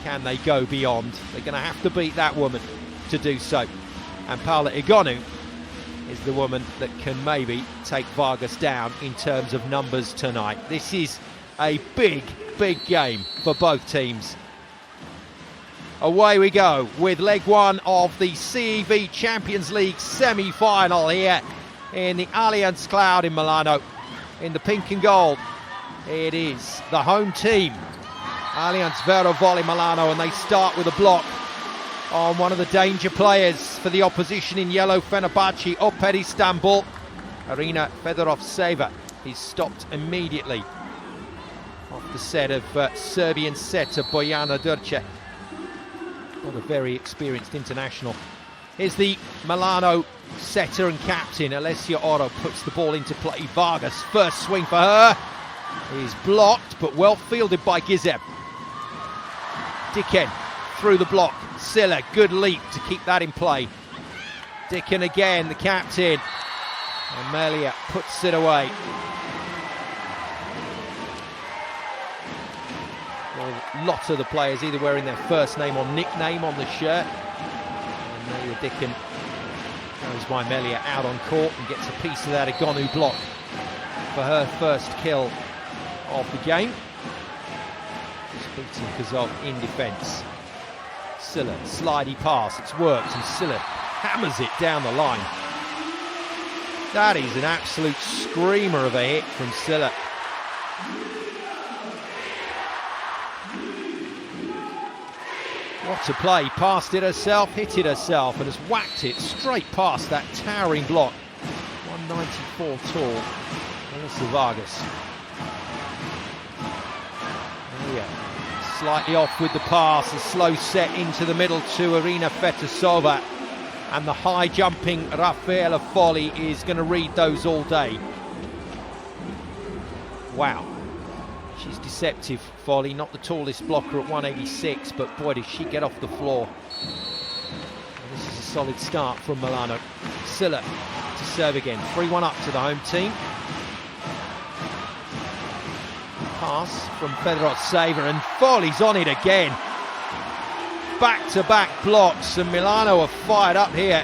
can they go beyond? They're going to have to beat that woman to do so. And Paola Egonu is the woman that can maybe take Vargas down in terms of numbers tonight. This is a big, big game for both teams. Away we go with leg one of the CEV Champions League semi-final here in the Allianz Cloud in Milano. In the pink and gold, it is the home team, Allianz Vero Volley Milano, and they start with a block on one of the danger players for the opposition in yellow, Fenerbahce, Opet Istanbul. Arina Fedorovtseva is stopped immediately off the set of Serbian setter Bojana Durce. Not a very experienced international. Here's the Milano setter and captain, Alessia Oro, puts the ball into play. Vargas, first swing for her, is blocked, but well fielded by Gizem. Dicken through the block. Silla, good leap to keep that in play. Dicken again, the captain. Amelia puts it away. Well, lots of the players either wearing their first name or nickname on the shirt. Amelia Dicken goes by Melia out on court and gets a piece of that Egonu block for her first kill of the game. Just beating Cazaute in defence. Silla, slidey pass, it's worked, and Silla hammers it down the line. That is an absolute screamer of a hit from Silla. What a play, passed it herself, hit it herself, and has whacked it straight past that towering block. 194 tall, Melissa Vargas. Oh yeah. Slightly off with the pass, a slow set into the middle to Arina Fedorovtseva, and the high jumping Raphaela Folie is going to read those all day. Wow, she's deceptive, Folie, not the tallest blocker at 186, but boy does she get off the floor. And this is a solid start from Milano. Silla to serve again, 3-1 up to the home team. Pass from Fedorovtseva, and Folie's on it again. Back-to-back blocks, and Milano are fired up here.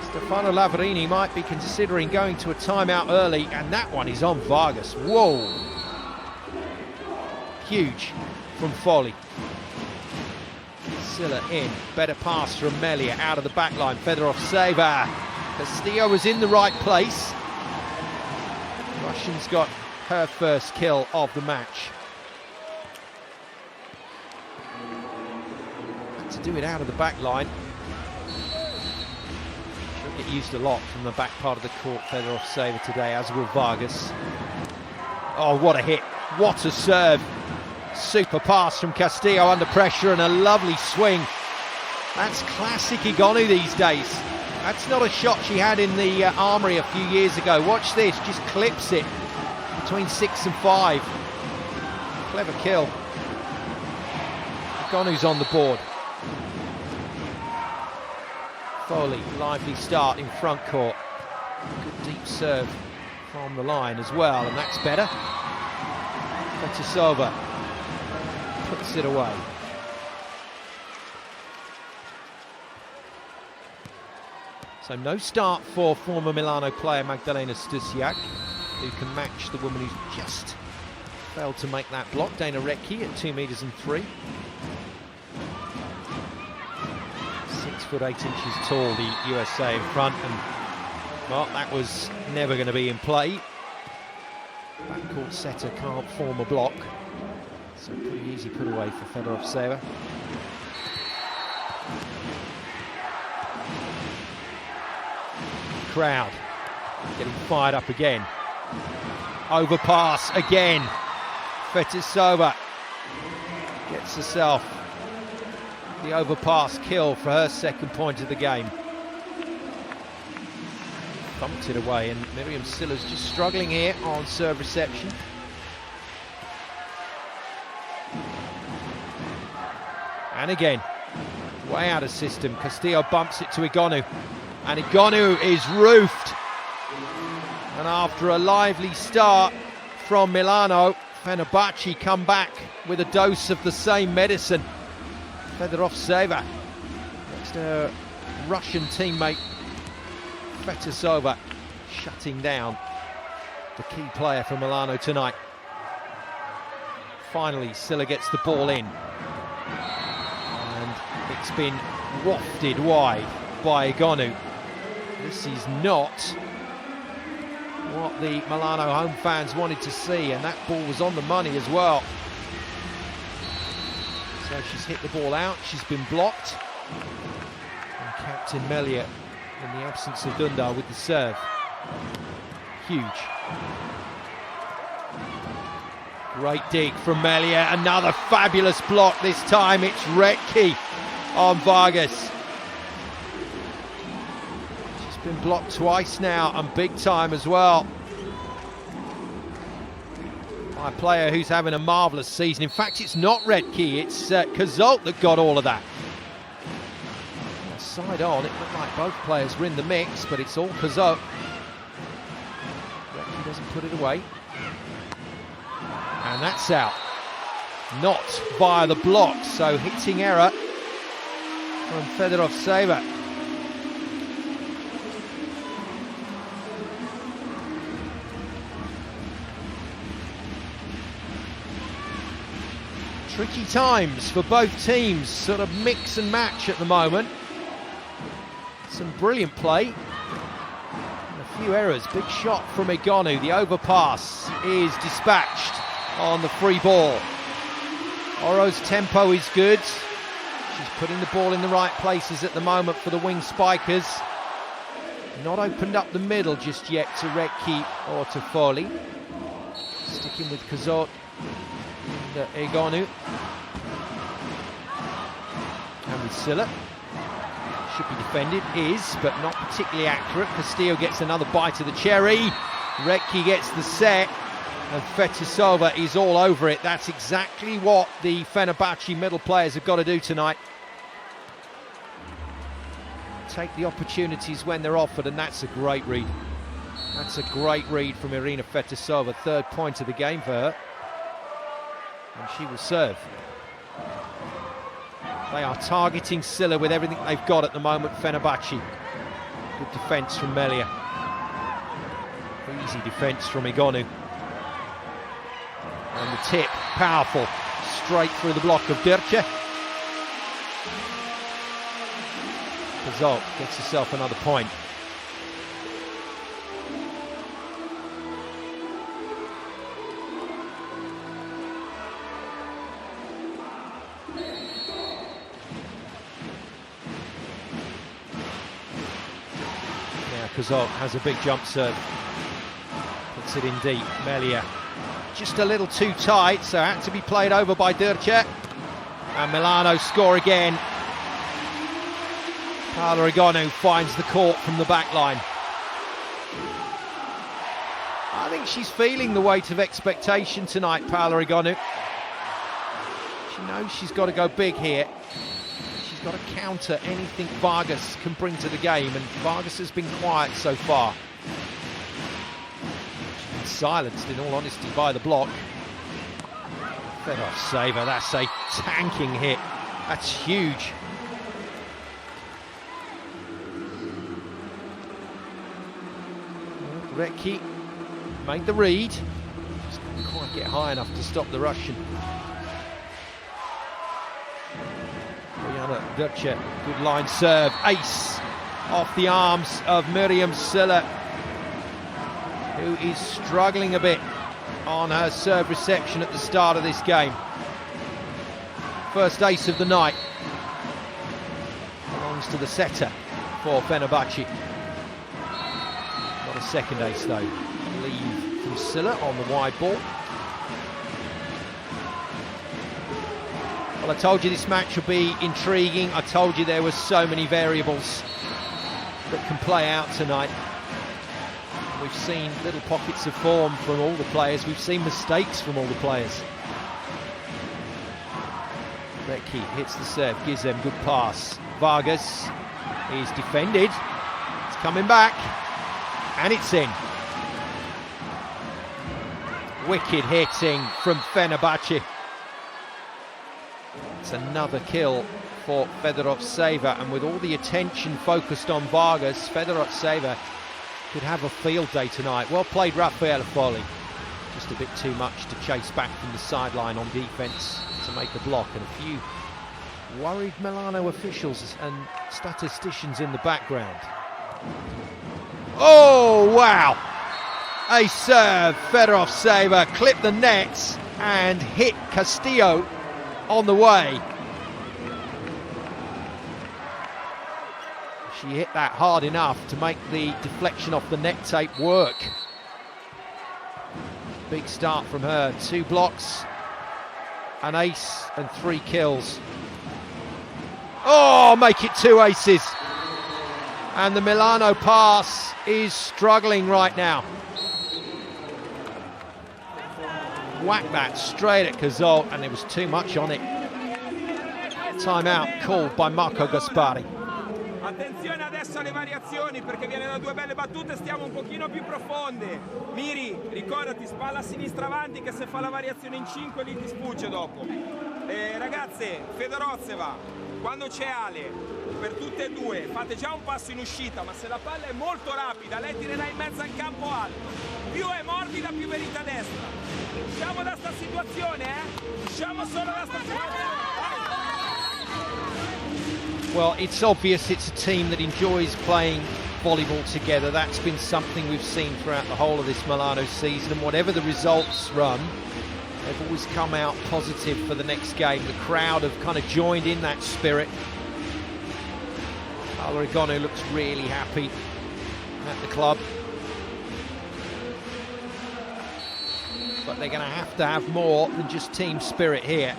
Stefano Lavarini might be considering going to a timeout early, and that one is on Vargas. Whoa! Huge from Folie. Silla in, better pass from Melia out of the back line. Fedorovtseva. Castillo was in the right place. Russian's got her first kill of the match. Had to do it out of the back line. She'll get used a lot from the back part of the court, Fedorovtseva, today, as will Vargas. Oh, what a hit. What a serve. Super pass from Castillo under pressure, and a lovely swing. That's classic Egonu these days. That's not a shot she had in the Armory a few years ago. Watch this, just clips it between 6 and 5. Clever kill. Egonu's on the board. Folie, lively start in front court. Good deep serve from the line as well, and that's better. Fedorovtseva puts it away. So no start for former Milano player Magdalena Stusiak, who can match the woman who's just failed to make that block, Dana Recchi, at 2 meters and 3. 6 foot 8 inches tall, the USA in front, and well, that was never going to be in play. Backcourt setter can't form a block, so pretty easy put away for Fedorovtseva. Crowd getting fired up again. Overpass again. Fedorovtseva gets herself the overpass kill for her second point of the game. Thumped it away, and Miriam Silla's just struggling here on serve reception. And again, way out of system. Castillo bumps it to Egonu, and Egonu is roofed. And after a lively start from Milano, Fenerbahçe come back with a dose of the same medicine. Fedorovtseva next to her Russian teammate Fedorovtseva, shutting down the key player from Milano tonight. Finally, Silla gets the ball in, and it's been wafted wide by Egonu. This is not what the Milano home fans wanted to see, and that ball was on the money as well. So she's hit the ball out, she's been blocked. And Captain Melia, in the absence of Dundar, with the serve. Huge. Great dig from Melia, another fabulous block. This time it's Retki on Vargas. She's been blocked twice now, and big time as well, by a player who's having a marvellous season. In fact, it's not Retki, it's Cazaute that got all of that. Side on, it looked like both players were in the mix, but it's all Cazaute. Retki doesn't put it away. And that's out. Not via the block, so hitting error from Fedorovtseva. Tricky times for both teams, sort of mix and match at the moment. Some brilliant play. And a few errors. Big shot from Egonu. The overpass is dispatched on the free ball. Oro's tempo is good. She's putting the ball in the right places at the moment for the wing spikers. Not opened up the middle just yet to Retki or to Folie. Sticking with Cazaute and Egonu. And with Silla. Should be defended, is, but not particularly accurate. Castillo gets another bite of the cherry. Retki gets the set, and Fedorovtseva is all over it. That's exactly what the Fenerbahce middle players have got to do tonight. Take the opportunities when they're offered, and that's a great read. That's a great read from Arina Fedorovtseva. Third point of the game for her. And she will serve. They are targeting Silla with everything they've got at the moment, Fenerbahce. Good defence from Melia. Easy defence from Egonu. And the tip, powerful. Straight through the block of Dirce. Cazaute gets herself another point. Cazaute has a big jump serve, puts it in deep. Melia just a little too tight, so had to be played over by Dirce. And Milano score again. Paola Egonu finds the court from the back line. I think she's feeling the weight of expectation tonight, Paola Egonu. She knows she's got to go big here. Got to counter anything Vargas can bring to the game, and Vargas has been quiet so far. She's been silenced, in all honesty, by the block. Fedorovtseva, that's a tanking hit. That's huge. Retki made the read. Just couldn't quite get high enough to stop the Russian. Dirce, good line serve, ace off the arms of Miriam Silla, who is struggling a bit on her serve reception at the start of this game. First ace of the night belongs to the setter for Fenerbahce. Not a second ace though. Leave from Silla on the wide ball. Well, I told you this match will be intriguing. I told you there were so many variables that can play out tonight. We've seen little pockets of form from all the players. We've seen mistakes from all the players. Retki hits the serve, gives them good pass. Vargas is defended. It's coming back, and it's in. Wicked hitting from Fenerbahce. It's another kill for Fedorovtseva, and with all the attention focused on Vargas, Fedorovtseva could have a field day tonight. Well played, Raphaela Folie. Just a bit too much to chase back from the sideline on defence to make a block, and a few worried Milano officials and statisticians in the background. Oh, wow! A serve, Fedorovtseva clipped the nets and hit Castillo on the way. She hit that hard enough to make the deflection off the net tape work. Big start from her, 2 blocks, an ace and 3 kills. Oh, make it 2 aces. And the Milano pass is struggling right now. Whack that straight at Cazaute, and there was too much on it. Timeout called by Marco Gaspari. Attenzione adesso alle variazioni, perché viene da 2 belle battute, stiamo un pochino più profonde. Miri, ricordati, spalla a sinistra avanti, che se fa la variazione in 5 lì ti sfugge dopo. Ragazze, Fedorovtseva, quando c'è Ale, per tutte e due, fate già un passo in uscita, ma se la palla è molto rapida, lei tirerà in mezzo al campo alto. Più è morbida, più venite a destra. Usciamo da sta situazione, Usciamo solo da sta situazione. Well, it's obvious it's a team that enjoys playing volleyball together. That's been something we've seen throughout the whole of this Milano season, and whatever the results run, they've always come out positive for the next game. The crowd have kind of joined in that spirit. Paola Egonu looks really happy at the club. But they're going to have more than just team spirit here,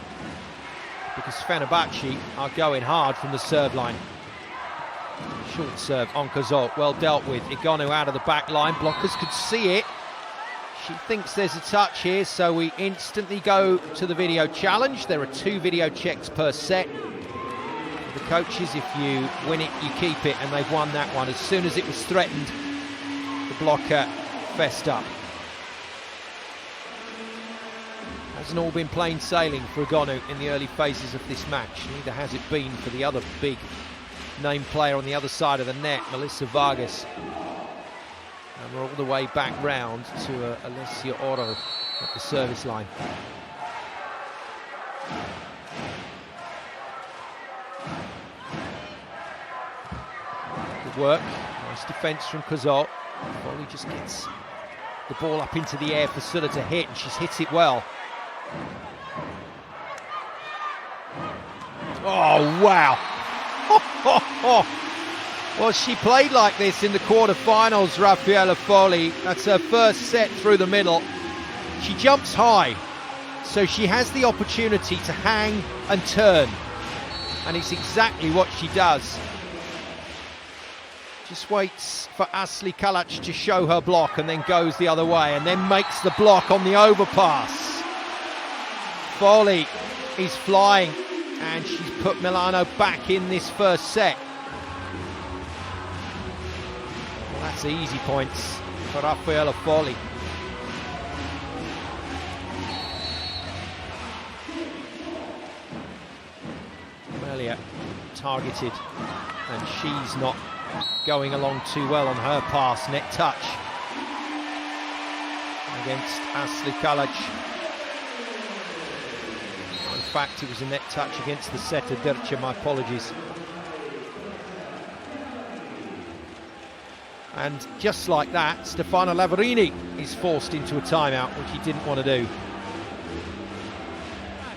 because Fenerbahce are going hard from the serve line. Short serve on Cazaute, well dealt with. Egonu out of the back line, blockers could see it. She thinks there's a touch here, so we instantly go to the video challenge. There are 2 video checks per set. For the coaches, if you win it, you keep it, and they've won that one. As soon as it was threatened, the blocker fessed up. Hasn't all been plain sailing for Egonu in the early phases of this match. Neither has it been for the other big name player on the other side of the net, Melissa Vargas. And we're all the way back round to Alessia Oro at the service line. Good work, nice defence from Cazaute. Folie just gets the ball up into the air for Sulla to hit, and she's hit it well. Oh, wow. Well, she played like this in the quarterfinals, Raphaela Folie. That's her first set through the middle. She jumps high, so she has the opportunity to hang and turn. And it's exactly what she does. Just waits for Asli Kalac to show her block and then goes the other way, and then makes the block on the overpass. Folie is flying, and she's put Milano back in this first set. Well, that's easy points for Raphaela Folie. Amelia targeted, and she's not going along too well on her pass. Net touch against Asli Kalac. In fact, it was a net touch against the setter, Dercha, my apologies. And just like that, Stefano Lavarini is forced into a timeout, which he didn't want to do.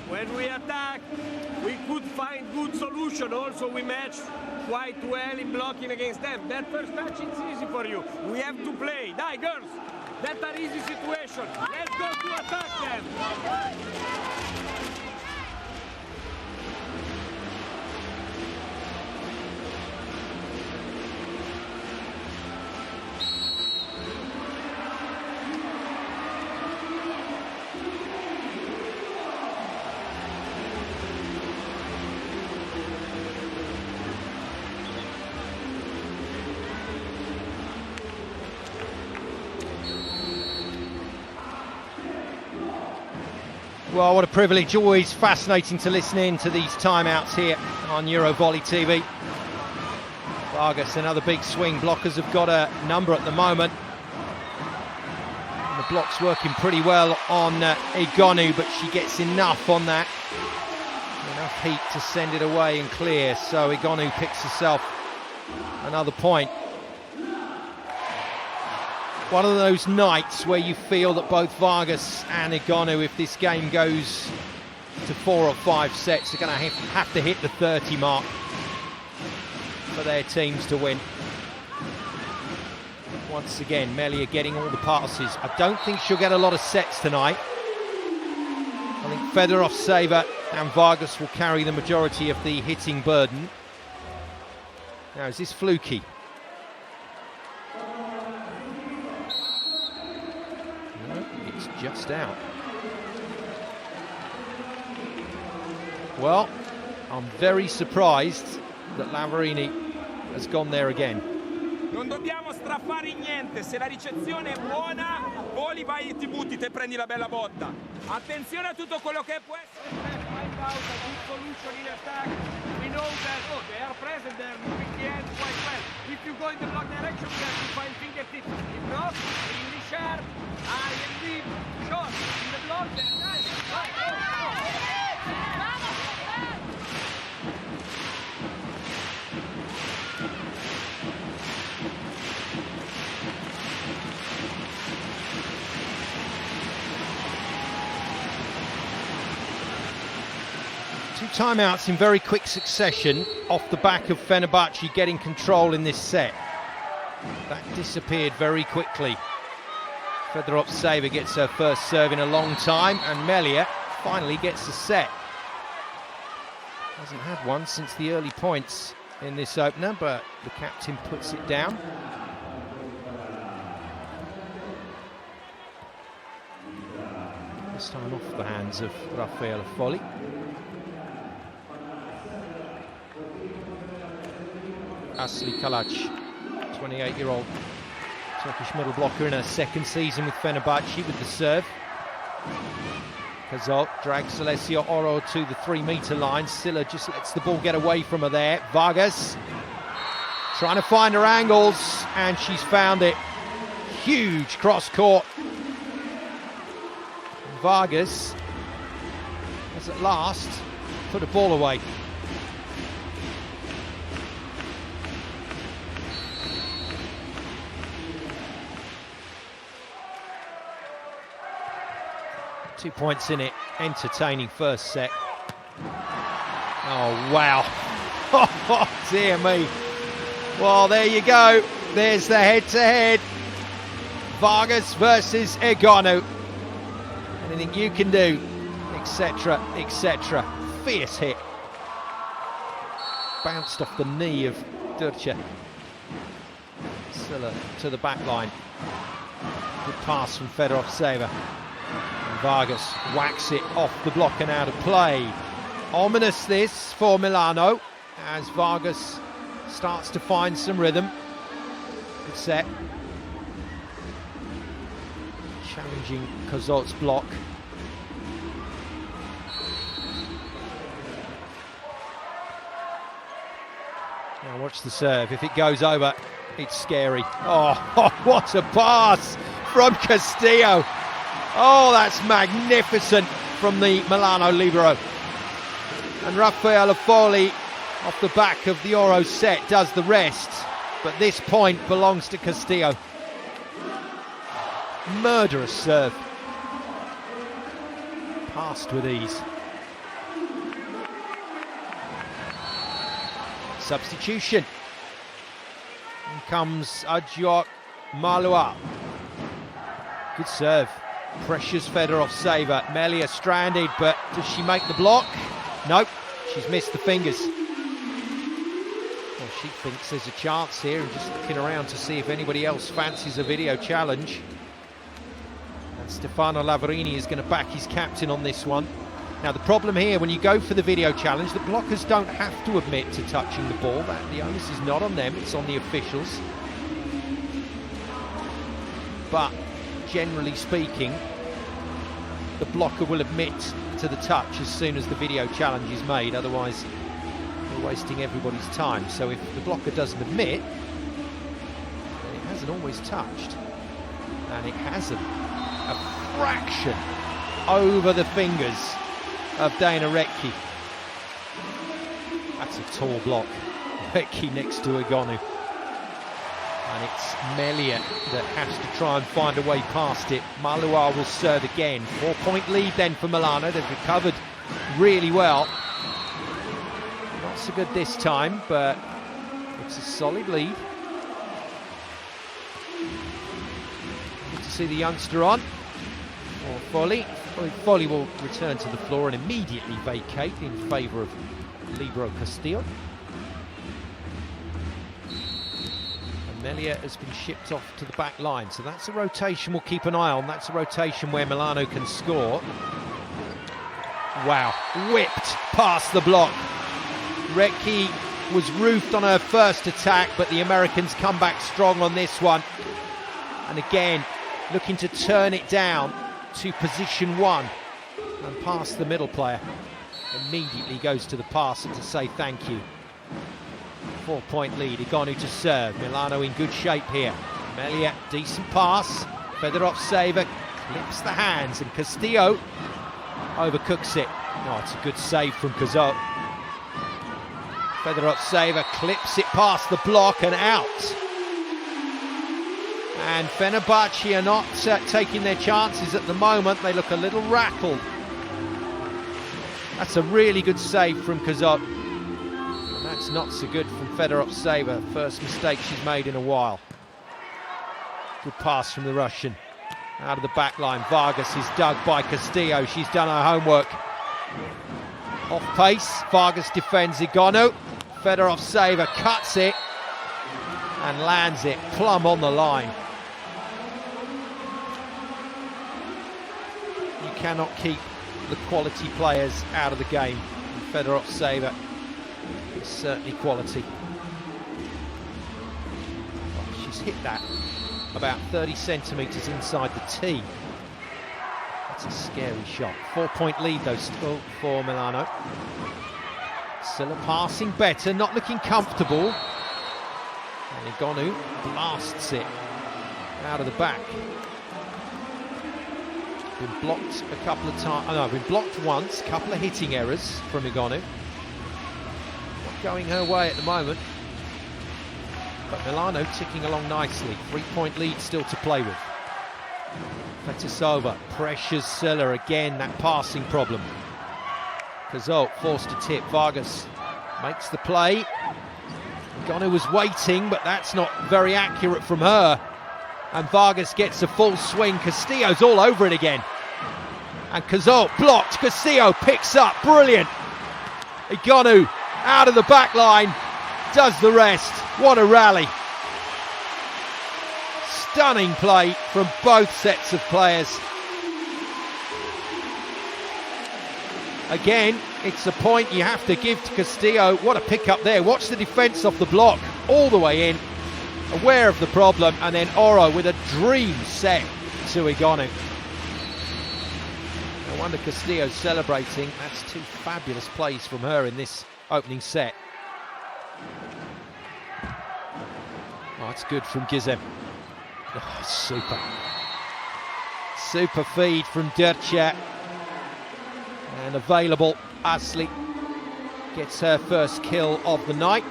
When we attack, we could find good solution. Also, we match quite well in blocking against them. That first touch is easy for you. We have to play. Die, girls. That's an easy situation. Let's go to attack them. Well, what a privilege. Always fascinating to listen in to these timeouts here on Volley TV. Vargas, another big swing. Blockers have got a number at the moment. And the block's working pretty well on Egonu, but she gets enough on that. Enough heat to send it away and clear. So Egonu picks herself another point. One of those nights where you feel that both Vargas and Egonu, if this game goes to 4 or 5 sets, are going to have to hit the 30 mark for their teams to win. Once again, Melia getting all the passes. I don't think she'll get a lot of sets tonight. I think Fedorovtseva and Vargas will carry the majority of the hitting burden. Now, is this fluky? Just out. Well, I'm very surprised that Lavarini has gone there again. Non dobbiamo straffare niente, se la ricezione è buona, voli, vai e ti butti, te prendi la bella botta. Attenzione a tutto quello che può essere. We know that they are present there, moving the hand quite well. If you go in the block direction, we have to find fingertips. If not, really sharp, high and deep, short, in the block there, nice. Two timeouts in very quick succession off the back of Fenerbahçe getting control in this set. That disappeared very quickly. Fedorovtseva gets her first serve in a long time, and Melia finally gets the set. Hasn't had one since the early points in this opener, but the captain puts it down. This time off the hands of Raphaela Folie. Asli Kalac, 28-year-old Turkish middle blocker in her second season with Fenerbahçe with the serve. Cazaute drags Alessia Oro to the 3-meter line. Silla just lets the ball get away from her there. Vargas trying to find her angles, and she's found it. Huge cross court. Vargas has at last put a ball away. Two points in it. Entertaining first set. Oh, wow. Oh, dear me. Well, there you go. There's the head-to-head. Vargas versus Egonu. Anything you can do, etc., etc. Fierce hit. Bounced off the knee of Durce. Silla to the back line. Good pass from Fedorovtseva. Vargas whacks it off the block and out of play. Ominous this for Milano as Vargas starts to find some rhythm. Good set. Challenging Cazaute's block. Now watch the serve. If it goes over, it's scary. Oh, what a pass from Castillo. Oh, that's magnificent from the Milano libero. And Raphaela Folie, off the back of the Oro set, does the rest. But this point belongs to Castillo. Murderous serve. Passed with ease. Substitution. In comes Adjok Malua. Good serve. Pressures Fedorovtseva. Melia stranded, but does she make the block? Nope, she's missed the fingers. Well, she thinks there's a chance here and just looking around to see if anybody else fancies a video challenge. And Stefano Lavarini is going to back his captain on this one. Now, the problem here, when you go for the video challenge, the blockers don't have to admit to touching the ball. The onus is not on them, it's on the officials. But generally speaking, the blocker will admit to the touch as soon as the video challenge is made, otherwise we're wasting everybody's time. So if the blocker doesn't admit, then it hasn't always touched, and it hasn't. A fraction over the fingers of Dana Retki. That's a tall block. Retki next to Egonu. And it's Melia that has to try and find a way past it. Malua will serve again. 4-point lead then for Milano. They've recovered really well. Not so good this time, but it's a solid lead. Good to see the youngster on. Or Folie. Folie will return to the floor and immediately vacate in favour of Libero Castillo. Melia has been shipped off to the back line, so that's a rotation we'll keep an eye on. That's a rotation where Milano can score. Wow, whipped past the block. Retki was roofed on her first attack, but the Americans come back strong on this one. And again, looking to turn it down to position one and past the middle player. Immediately goes to the passer to say thank you. 4-point lead, Egonu to serve. Milano in good shape here. Melia, decent pass. Fedorovtseva clips the hands, and Castillo overcooks it. Oh, it's a good save from Cazaute. Fedorovtseva clips it past the block and out. And Fenerbahçe are not taking their chances at the moment. They look a little rattled. That's a really good save from Cazaute. That's not so good from Fedorovtseva. First mistake she's made in a while. Good pass from the Russian. Out of the back line. Vargas is dug by Castillo. She's done her homework. Off pace. Vargas defends Egonu. Fedorovtseva cuts it and lands it plumb on the line. You cannot keep the quality players out of the game. Fedorovtseva is certainly quality. Oh, she's hit that about 30 centimetres inside the tee. That's a scary shot. 4-point lead though still for Milano. Silla passing better, not looking comfortable. And Egonu blasts it out of the back. Been blocked a couple of times. Oh no, been blocked once. Couple of hitting errors from Egonu. Not going her way at the moment. But Milano ticking along nicely. 3-point lead still to play with. Fetisova pressures Silla again. That passing problem. Cazaute forced to tip. Vargas makes the play. Egonu was waiting, but that's not very accurate from her. And Vargas gets a full swing. Castillo's all over it again. And Cazaute blocked. Castillo picks up. Brilliant. Egonu out of the back line. Does the rest. What a rally. Stunning play from both sets of players. Again, it's a point you have to give to Castillo. What a pick up there. Watch the defence off the block all the way in. Aware of the problem, and then Oro with a dream set to Egonu. No wonder Castillo's celebrating. That's two fabulous plays from her in this opening set. Oh, it's good from Gizem. Oh, super. Super feed from Dercha. And available, Asli gets her first kill of the night.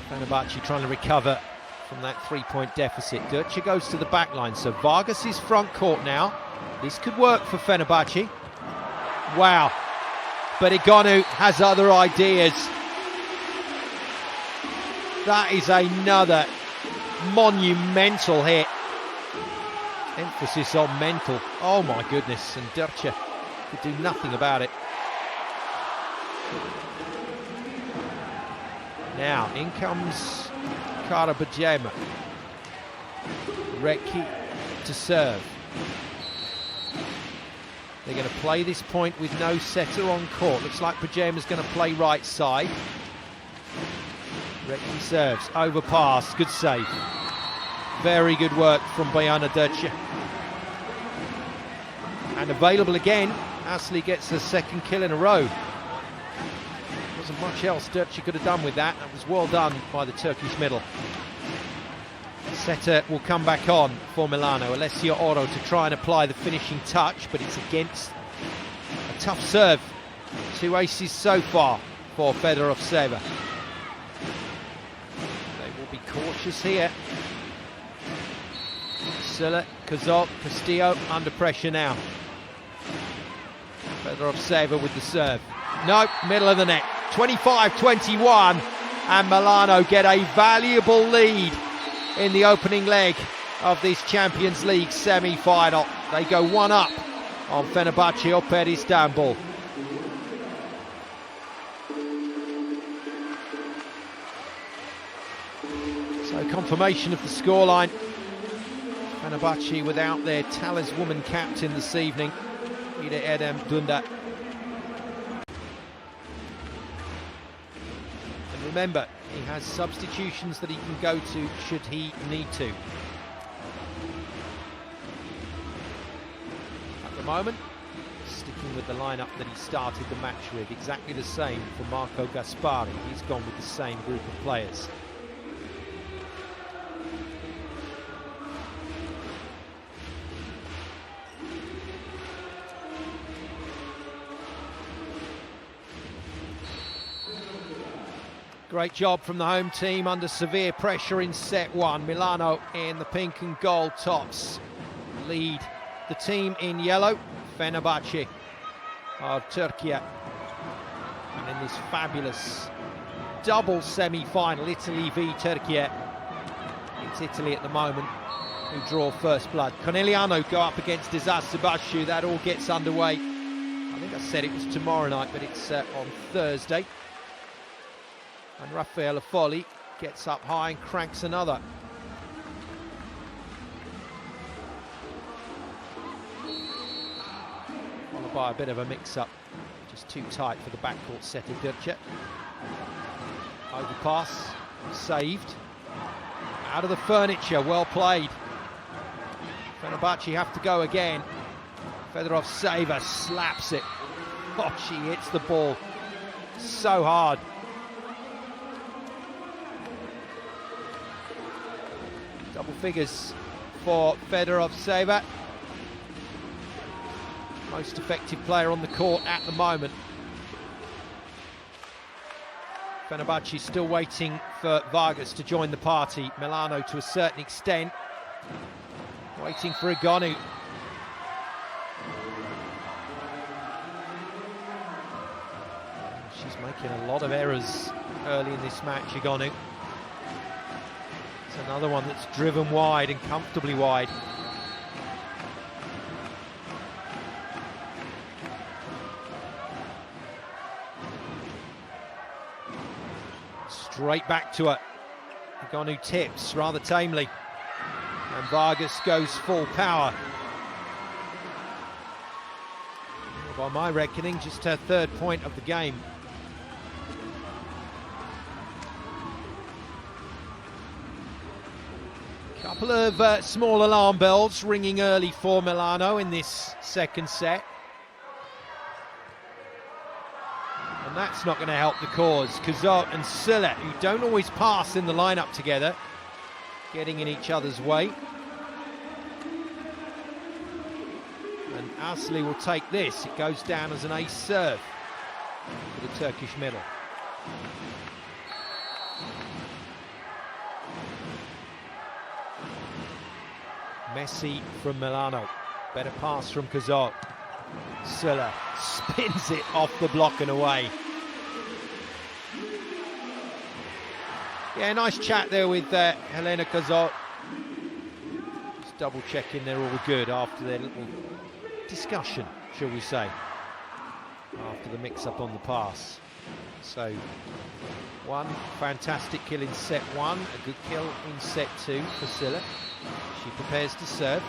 Fenerbahçe trying to recover from that 3-point deficit. Dercha goes to the back line, so Vargas is front court now. This could work for Fenerbahçe. Wow. But Egonu has other ideas. That is another monumental hit. Emphasis on mental. Oh my goodness, and Dercha could do nothing about it. Now, in comes Karabajema. Retki to serve. They're going to play this point with no setter on court. Looks like Bajema's going to play right side. Retki serves, overpass, good save. Very good work from Bojana Derce. And available again, Asli gets her second kill in a row. Wasn't much else Derce could have done with that. That was well done by the Turkish middle. Setter will come back on for Milano. Alessia Oro to try and apply the finishing touch, but it's against a tough serve. 2 aces so far for Fedorovtseva. They will be cautious here. Silla, Cazaute, Castillo under pressure now. Fedorovtseva with the serve. No, middle of the net. 25-21, and Milano get a valuable lead in the opening leg of this Champions League semi-final. They go 1 up on Fenerbahçe Opet Istanbul. So confirmation of the scoreline. Fenerbahçe without their talisman captain this evening, Ida Erdem Dunda. And remember, he has substitutions that he can go to should he need to. At the moment, sticking with the lineup that he started the match with, exactly the same for Marco Gaspari. He's gone with the same group of players. Great job from the home team under severe pressure in set 1. Milano in the pink and gold tops lead the team in yellow. Fenerbahçe of Turkey. And in this fabulous double semi-final, Italy v Turkey. It's Italy at the moment who draw first blood. Corneliano go up against Desas Sebastiu. That all gets underway. I think I said it was tomorrow night, but it's on Thursday. And Raphaela Folie gets up high and cranks another. Followed by a bit of a mix-up. Just too tight for the backcourt setter Derce. Overpass, saved. Out of the furniture, well played. Fenerbahçe have to go again. Fedorovtseva slaps it. Oh, she hits the ball so hard. Double figures for Fedorovtseva. Most effective player on the court at the moment. Fenerbahçe still waiting for Vargas to join the party. Milano to a certain extent. Waiting for Egonu. She's making a lot of errors early in this match, Egonu. Another one that's driven wide and comfortably wide. Straight back to her. Egonu tips rather tamely. And Vargas goes full power. By my reckoning, just her third point of the game. Couple of small alarm bells ringing early for Milano in this second set. And that's not going to help the cause. Cazaute and Silla, who don't always pass in the lineup together, getting in each other's way. And Asli will take this. It goes down as an ace serve for the Turkish middle. Messi from Milano. Better pass from Cazaute. Silla spins it off the block and away. Yeah, nice chat there with Helena Cazaute. Just double checking they're all good after their little discussion, shall we say, after the mix-up on the pass. So, one fantastic kill in set 1, a good kill in set 2 for Silla. She prepares to serve.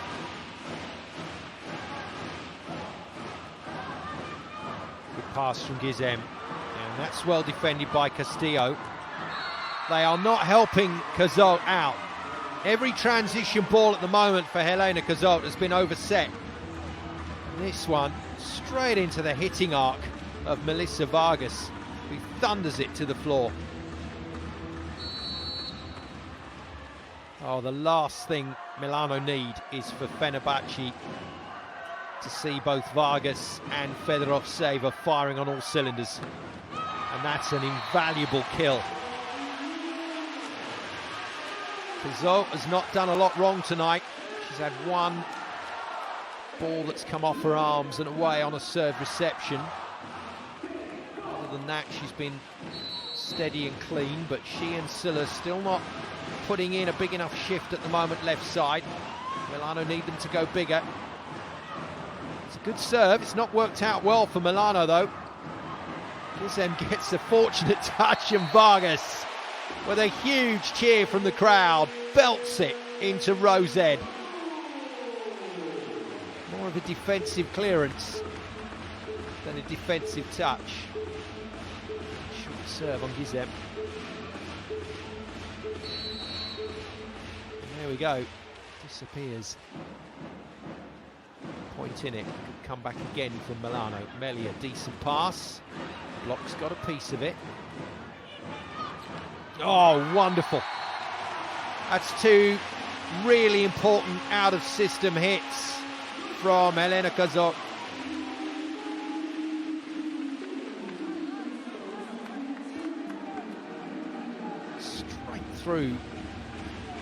Good pass from Gizem. And that's well defended by Castillo. They are not helping Cazaute out. Every transition ball at the moment for Helena Cazaute has been overset. And this one straight into the hitting arc of Melissa Vargas, who thunders it to the floor. Oh, the last thing Milano need is for Fenerbahce to see both Vargas and Fedorovtseva firing on all cylinders. And that's an invaluable kill. Cazaute has not done a lot wrong tonight. She's had one ball that's come off her arms and away on a serve reception. Other than that, she's been steady and clean, but she and Silla still not putting in a big enough shift at the moment left side. Milano need them to go bigger. It's a good serve. It's not worked out well for Milano though. Gizem gets a fortunate touch, and Vargas, with a huge cheer from the crowd, belts it into row Z. More of a defensive clearance than a defensive touch. Short serve on Gizem. There we go. Disappears. Point in it. Could come back again from Milano. Melia, decent pass. Block's got a piece of it. Oh, wonderful. That's two really important out-of-system hits from Helena Cazaute. Straight through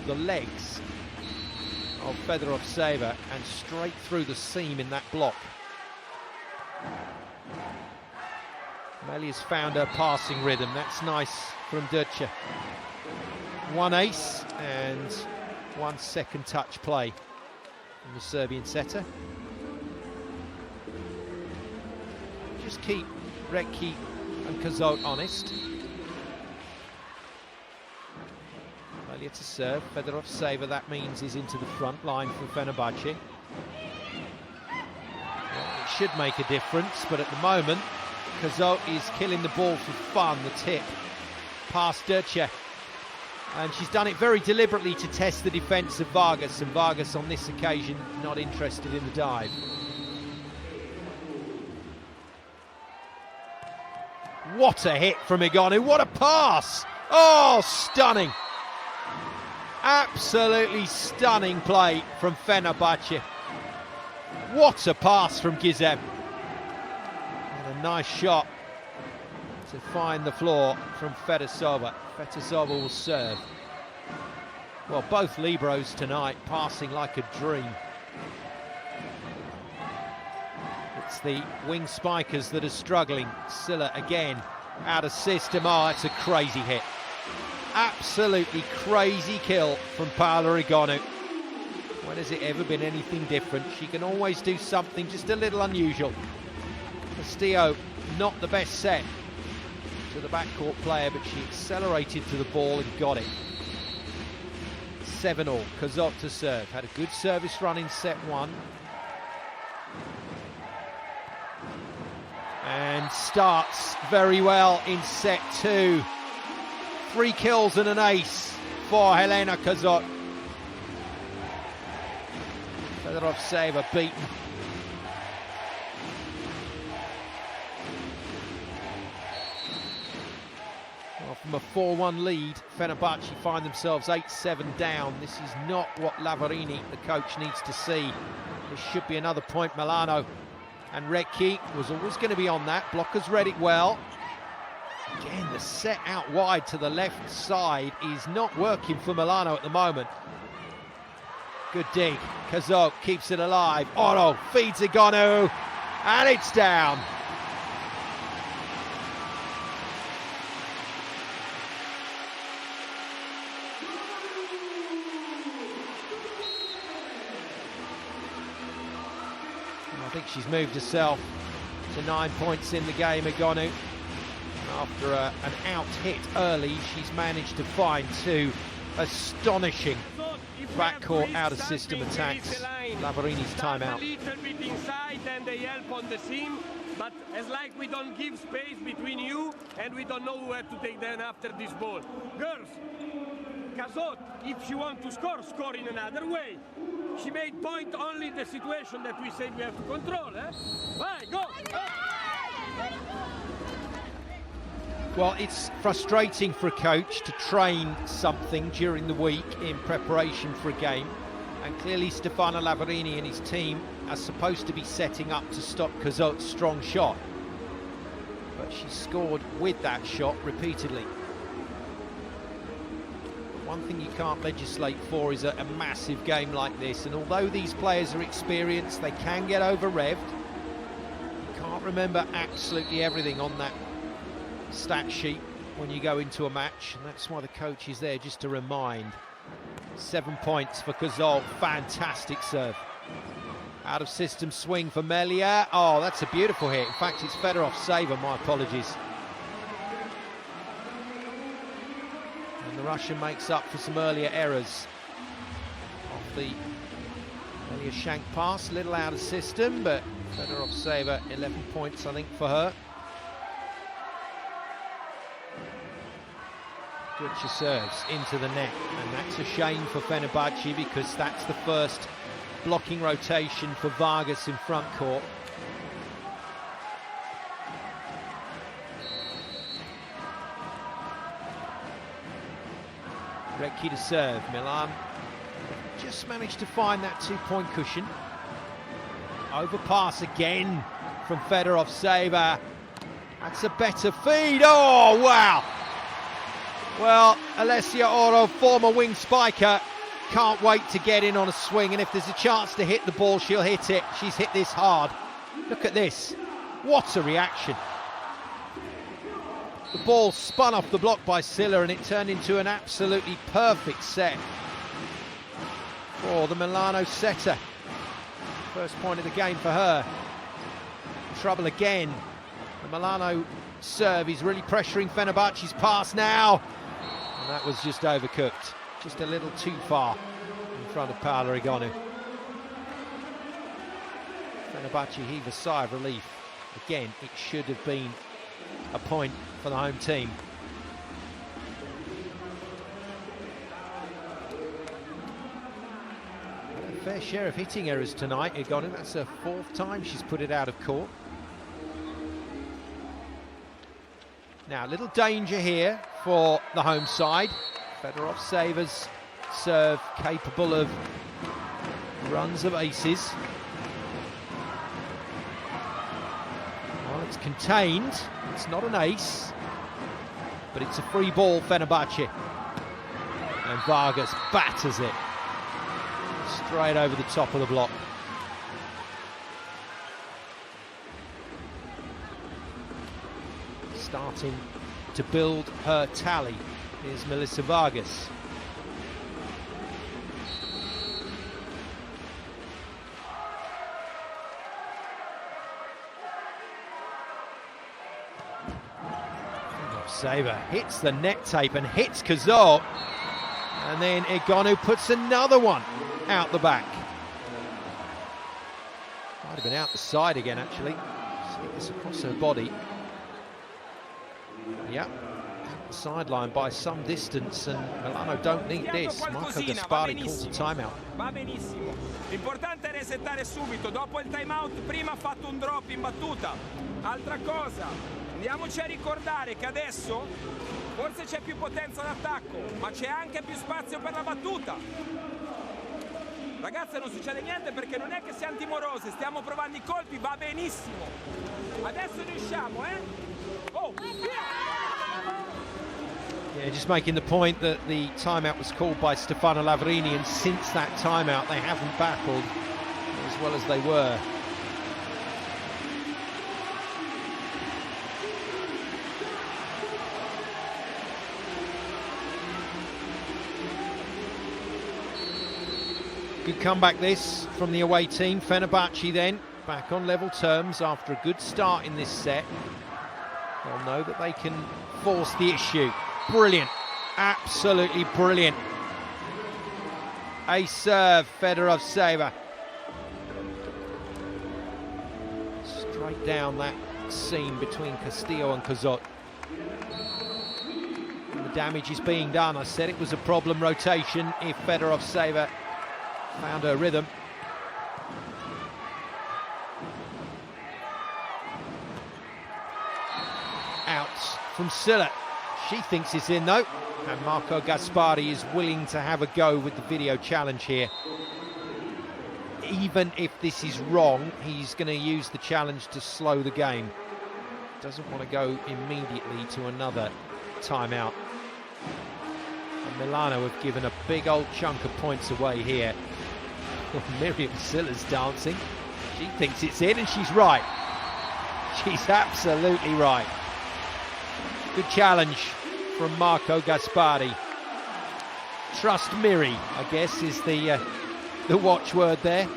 the legs of Fedorovtseva and straight through the seam in that block. Melia's found her passing rhythm. That's nice from Durce. One ace and 1 second touch play from the Serbian setter. Just keep Rekki and Cazaute honest. Melia to serve. Fedorovtseva, that means, is into the front line for Fenerbahce. Well, it should make a difference, but at the moment Cazaute is killing the ball for fun. The tip past Durce, and she's done it very deliberately to test the defence of Vargas, and Vargas on this occasion not interested in the dive. What a hit from Egonu, what a pass! Oh, stunning! Absolutely stunning play from Fenerbahce. What a pass from Gizem. And a nice shot to find the floor from Fedorovtseva. Fedorovtseva will serve. Well, both Libros tonight passing like a dream. It's the wing spikers that are struggling. Silla again out of system. Oh, it's a crazy hit. Absolutely crazy kill from Paola Egonu. When has it ever been anything different? She can always do something just a little unusual. Castillo, not the best set to the backcourt player, but she accelerated to the ball and got it. 7-all, Cazaute to serve. Had a good service run in set 1. And starts very well in set 2. 3 kills and an ace for Helena Cazaute. Fedorovtseva beaten. Well, from a 4-1 lead, Fenerbahce find themselves 8-7 down. This is not what Lavarini, the coach, needs to see. This should be another point. Milano and Rekki was always going to be on that. Blockers read it well. Again, the set out wide to the left side is not working for Milano at the moment. Good dig. Cazaute keeps it alive. Oro feeds Egonu, and it's down. I think she's moved herself to 9 points in the game, Egonu. After an out hit early, she's managed to find 2 astonishing backcourt out-of-system attacks. Lavarini's timeout. A little bit inside and they help on the seam, but as like we don't give space between you and we don't know where to take them after this ball. Girls, Cazaute, if she wants to score in another way. She made point only the situation that we said we have to control. Vai, go! Well, it's frustrating for a coach to train something during the week in preparation for a game, and clearly Stefano Lavarini and his team are supposed to be setting up to stop Cazaute's strong shot, but she scored with that shot repeatedly. One thing you can't legislate for is a massive game like this, and although these players are experienced, they can get over-revved. You can't remember absolutely everything on that stat sheet when you go into a match, and that's why the coach is there, just to remind. 7 points for Cazaute. Fantastic serve. Out of system swing for Melia. Oh, that's a beautiful hit. In fact, it's Fedorovtseva, my apologies. And the Russian makes up for some earlier errors off the Melia shank pass. A little out of system, but Fedorovtseva, 11 points, I think, for her. Dutcher serves into the net, and that's a shame for Fenerbahce because that's the first blocking rotation for Vargas in front court. Recchi to serve. Milan just managed to find that two-point cushion. Overpass again from Fedorovtseva. That's a better feed. Oh, wow! Well, Alessia Oro, former wing spiker, can't wait to get in on a swing, and if there's a chance to hit the ball, she'll hit it. She's hit this hard. Look at this. What a reaction. The ball spun off the block by Silla, and it turned into an absolutely perfect set for the Milano setter. First point of the game for her. Trouble again. The Milano serve is really pressuring Fenerbahce's pass now. And that was just overcooked. Just a little too far in front of Paola Egonu. Fenerbahce heave a sigh of relief. Again, it should have been a point for the home team. A fair share of hitting errors tonight, Egonu. That's her fourth time she's put it out of court. Now, a little danger here for the home side. Fedorovtseva's serve capable of runs of aces. Well, it's contained. It's not an ace, but it's a free ball, Fenerbahce. And Vargas batters it straight over the top of the block. Starting to build her tally is Melissa Vargas. Saber hits the net tape and hits Cazaute, and then Egonu puts another one out the back. Might have been out the side again, actually. Just hit this across her body. Yep, sideline by some distance, and Milano don't need this. Marco Gaspari calls a timeout. Va benissimo. L'importante è resettare subito. Dopo il timeout prima ha fatto un drop in battuta. Altra cosa, andiamoci a ricordare che adesso forse c'è più potenza d'attacco, ma c'è anche più spazio per la battuta. Ragazze, non succede niente perché non è che siamo timorose, stiamo provando i colpi, va benissimo. Adesso riusciamo, Oh, yeah, just making the point that the timeout was called by Stefano Lavarini, and since that timeout they haven't battled as well as they were. Good comeback this from the away team. Fenerbahce then back on level terms after a good start in this set. They'll know that they can force the issue. Brilliant, absolutely brilliant. Ace serve, Fedorovtseva. Straight down that seam between Castillo and Cazaute. And the damage is being done. I said it was a problem rotation if Fedorovtseva found her rhythm. Out from Silla. She thinks it's in though, and Marco Gaspari is willing to have a go with the video challenge here. Even if this is wrong, he's going to use the challenge to slow the game. Doesn't want to go immediately to another timeout. And Milano have given a big old chunk of points away here. Miriam Silla's dancing. She thinks it's in, and she's right. She's absolutely right. Good challenge from Marco Gaspari. Trust Miri, I guess, is the watchword there.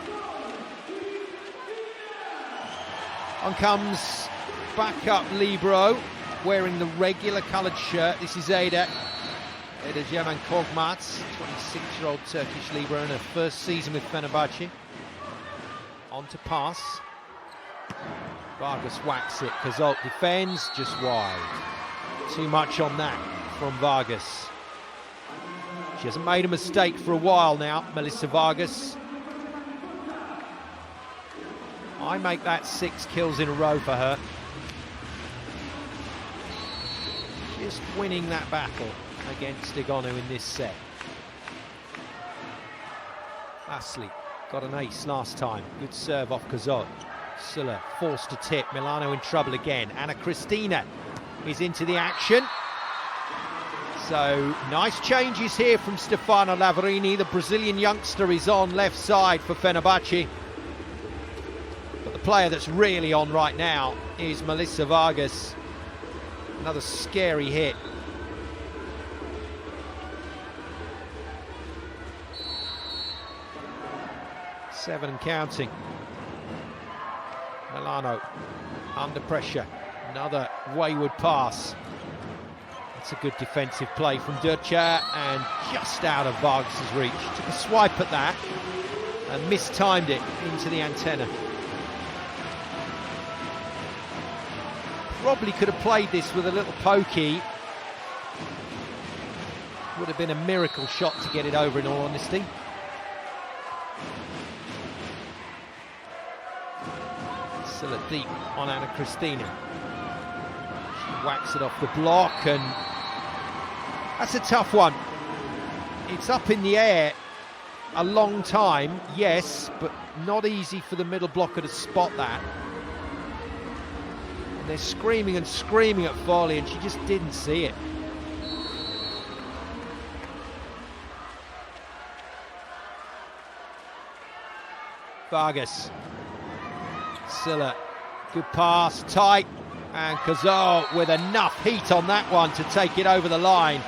On comes backup libero, wearing the regular coloured shirt. This is Eda German Korkmaz, 26-year-old Turkish libero in her first season with Fenerbahçe. On to pass. Vargas whacks it. Cazaute defends, just wide. Too much on that from Vargas. She hasn't made a mistake for a while now, Melissa Vargas. I make that 6 kills in a row for her. Just winning that battle against Egonu in this set. Asli got an ace last time. Good serve off Cazaute. Silla forced to tip. Milano in trouble again. Anna Cristina is into the action. So nice changes here from Stefano Lavarini. The Brazilian youngster is on left side for Fenerbahçe. But the player that's really on right now is Melissa Vargas. Another scary hit. Seven and counting. Milano under pressure. Another wayward pass. That's a good defensive play from Durcha, and just out of Vargas's reach. Took a swipe at that and mistimed it into the antenna. Probably could have played this with a little pokey. Would have been a miracle shot to get it over, in all honesty. Still a deep on Anna Cristina. She whacks it off the block, and that's a tough one. It's up in the air a long time, yes, but not easy for the middle blocker to spot that. And they're screaming and screaming at Folie, and she just didn't see it. Vargas. Silla, good pass, tight, and Cazaute with enough heat on that one to take it over the line.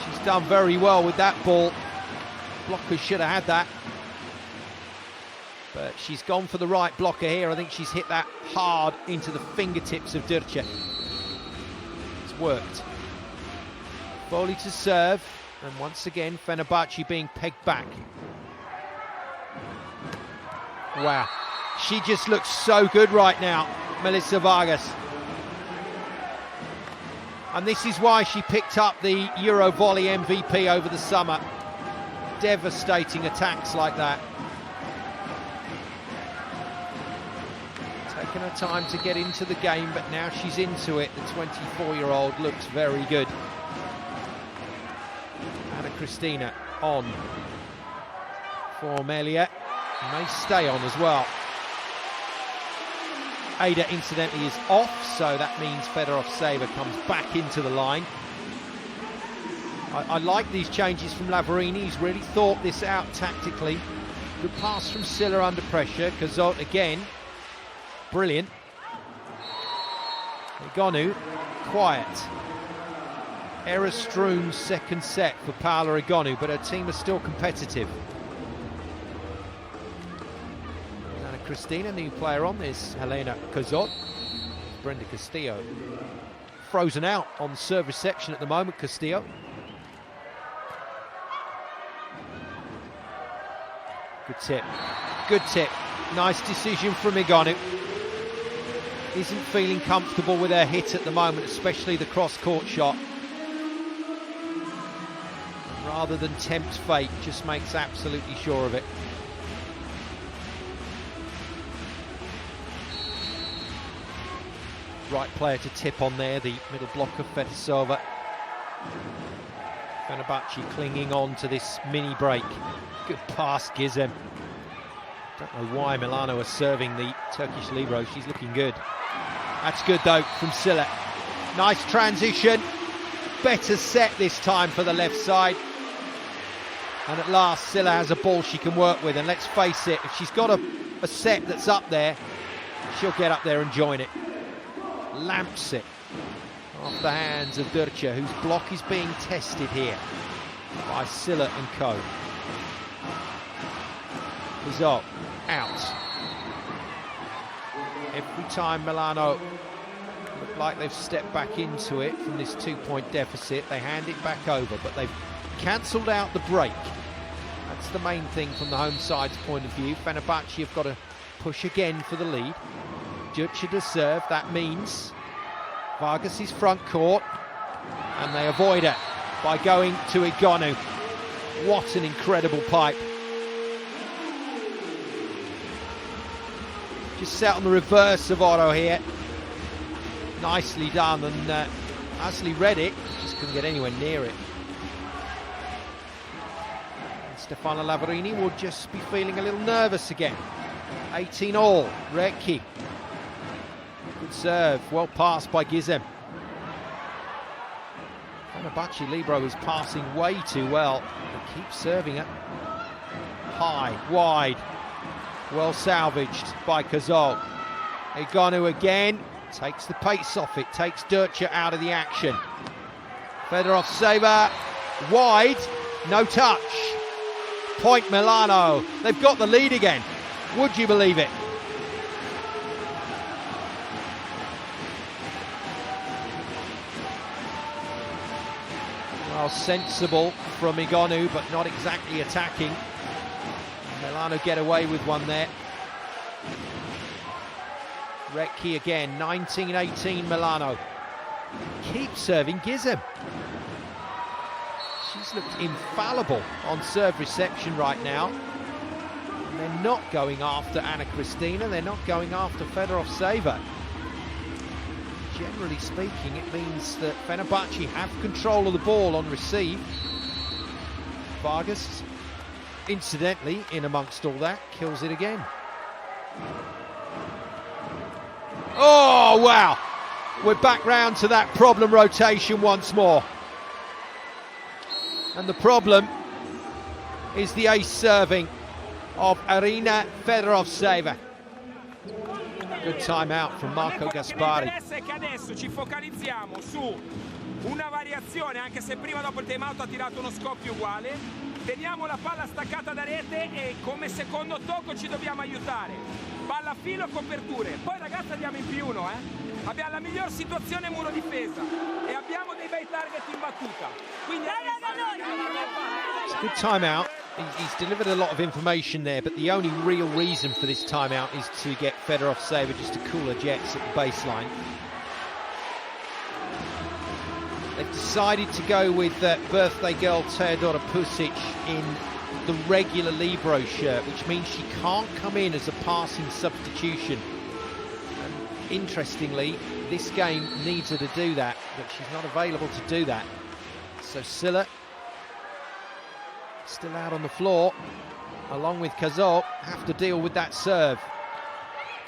She's done very well with that ball. Blockers should have had that. But she's gone for the right blocker here. I think she's hit that hard into the fingertips of Durcha. It's worked. Folie to serve, and once again Fenerbahçe being pegged back. Wow. She just looks so good right now, Melissa Vargas. And this is why she picked up the Euro Volley MVP over the summer. Devastating attacks like that. Taking her time to get into the game, but now she's into it. The 24-year-old looks very good. Anna Cristina on for Melia. May stay on as well. Ada, incidentally, is off, so that means Fedorovtseva comes back into the line. I like these changes from Lavarini. He's really thought this out tactically. Good pass from Silla under pressure. Cazaute again. Brilliant. Egonu, quiet. Error-strewn second set for Paola Egonu, but her team is still competitive. Cristina, new player on this, Helena Cazaute. Brenda Castillo frozen out on serve reception at the moment. Castillo. Good tip. Good tip. Nice decision from Egonu. Isn't feeling comfortable with her hit at the moment, especially the cross-court shot. rather than tempt fate, just makes absolutely sure of it. Right player to tip on there, the middle block of Fedorovtseva. Fenerbahçe clinging on to this mini break. Good pass, Gizem. Don't know why Milano are serving the Turkish libero. She's looking good. That's good though from Silla. Nice transition. Better set this time for the left side. And at last Silla has a ball she can work with, and let's face it, if she's got a set that's up there, she'll get up there and join it. Lamps it off the hands of Durcha, whose block is being tested here by Silla and co. Cazaute out. Every time Milano look like they've stepped back into it from this 2-point deficit, they hand it back over, but they've cancelled out the break. That's the main thing from the home side's point of view. Fenerbahçe have got to push again for the lead. Durcha to serve, that means Vargas is front court, and they avoid it by going to Egonu. What an incredible pipe. Just set on the reverse of Oro here. Nicely done, and Ashley read it, just couldn't get anywhere near it. And Stefano Lavarini will just be feeling a little nervous again. 18-all, Rekki. Good serve, well passed by Gizem. Fenerbahçe libero is passing way too well. They keep serving it. High, wide. Well salvaged by Cazaute. Egonu again. Takes the pace off it. Takes Durcha out of the action. Fedorovtseva wide. No touch. Point Milano. They've got the lead again. Would you believe it? Well, sensible from Egonu, but not exactly attacking. Milano get away with one there. Rekki again, 19-18 Milano. Keeps serving Gizem. She's looked infallible on serve reception right now. And they're not going after Anna Cristina, they're not going after Fedorovtseva. Generally speaking, it means that Fenerbahçe have control of the ball on receive. Vargas, incidentally, in amongst all that, kills it again. Oh, wow. We're back round to that problem rotation once more. And the problem is the ace serving of Arina Fedorovtseva. Good timeout from Marco Gaspari. Adesso ci focalizziamo su una variazione, anche se prima dopo il timeout ha tirato uno scoppio uguale. Teniamo la palla staccata da rete e come secondo tocco ci dobbiamo aiutare. Palla a filo, coperture. Poi ragazzi andiamo in +1, Abbiamo la miglior situazione muro difesa e abbiamo dei bei target in battuta. Quindi it's a good timeout. He's delivered a lot of information there, but the only real reason for this timeout is to get Fedorovtseva just to cool her jets at the baseline. They've decided to go with birthday girl Teodora Pusic in the regular libero shirt, which means she can't come in as a passing substitution. And interestingly, this game needs her to do that, but she's not available to do that. So Silla still out on the floor, along with Cazaute, have to deal with that serve.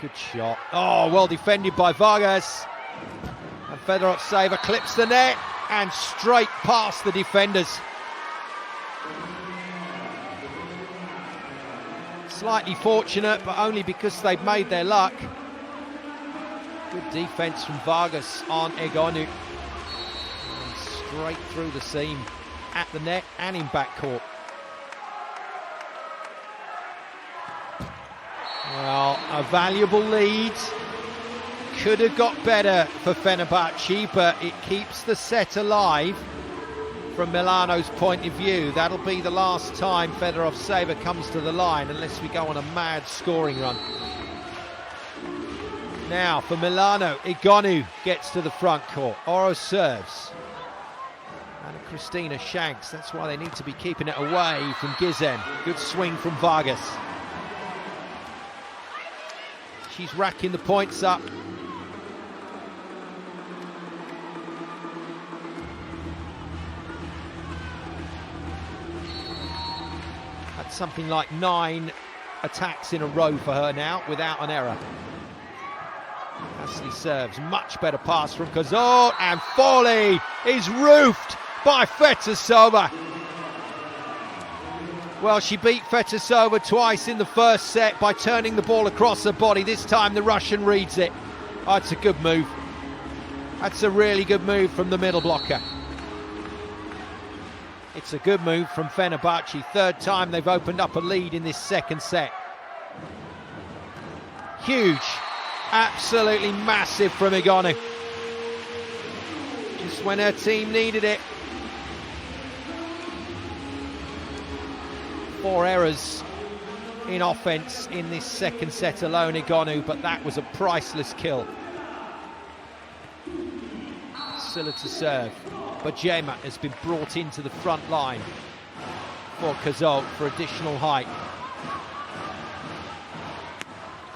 Good shot. Oh, well defended by Vargas. And Fedorovtseva clips the net and straight past the defenders. Slightly fortunate, but only because they've made their luck. Good defense from Vargas on Egonu. And straight through the seam at the net and in backcourt. Well, a valuable lead. Could have got better for Fenerbahçe, but it keeps the set alive from Milano's point of view. That'll be the last time Fedorovtseva comes to the line, unless we go on a mad scoring run. Now for Milano, Egonu gets to the front court. Oro serves. And of Christina shags. That's why they need to be keeping it away from Gizem. Good swing from Vargas. She's racking the points up. That's something like 9 attacks in a row for her now without an error. Ashley serves, much better pass from Cazaute, and Folie is roofed by Fedorovtseva. Well, she beat Fedorovtseva twice in the first set by turning the ball across her body. This time the Russian reads it. Oh, it's a good move. That's a really good move from the middle blocker. It's a good move from Fenerbahce. Third time they've opened up a lead in this second set. Huge, absolutely massive from Egonu. Just when her team needed it. 4 errors in offense in this second set alone, Egonu, but that was a priceless kill. Silla to serve. Bajema has been brought into the front line for Cazaute for additional height.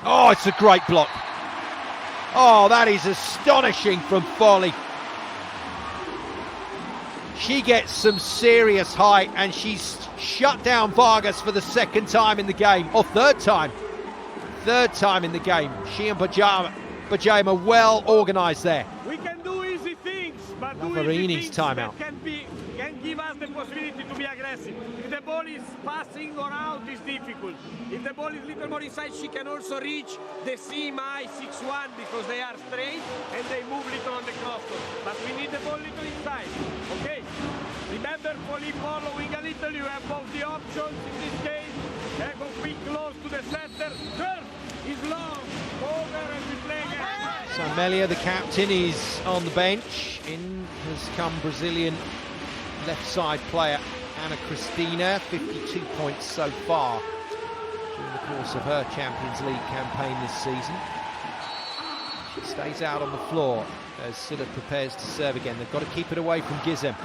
Oh, it's a great block. Oh, that is astonishing from Folie. She gets some serious height and she's shut down Vargas for the second time in the game, or third time in the game. She and Bajema well organised there. We can do easy things, but do Lavarini's easy things timeout. that can give us the possibility to be aggressive. If the ball is passing or out, it's difficult. If the ball is a little more inside, she can also reach the seam high 6-1 because they are straight and they move little on the crosscourt. But we need the ball little inside, okay? Remember, Folie following a little, you have both the options in this case. Go quick close to the center. Serve is long, over and we play again. So Melia, the captain, is on the bench. In has come Brazilian left side player Ana Cristina, 52 points so far during the course of her Champions League campaign this season. She stays out on the floor as Silla prepares to serve again. They've got to keep it away from Gizem.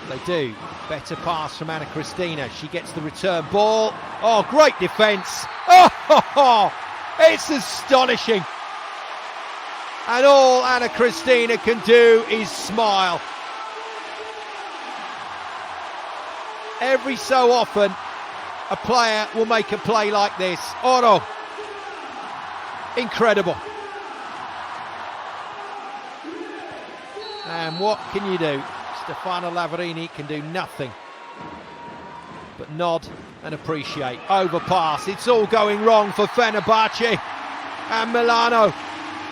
They do. Better pass from Ana Cristina. She gets the return ball. Oh, great defence. Oh, it's astonishing. And all Ana Cristina can do is smile. Every so often, a player will make a play like this. Oro. Incredible. And what can you do? Stefano Lavarini can do nothing but nod and appreciate. Overpass. It's all going wrong for Fenerbahce. And Milano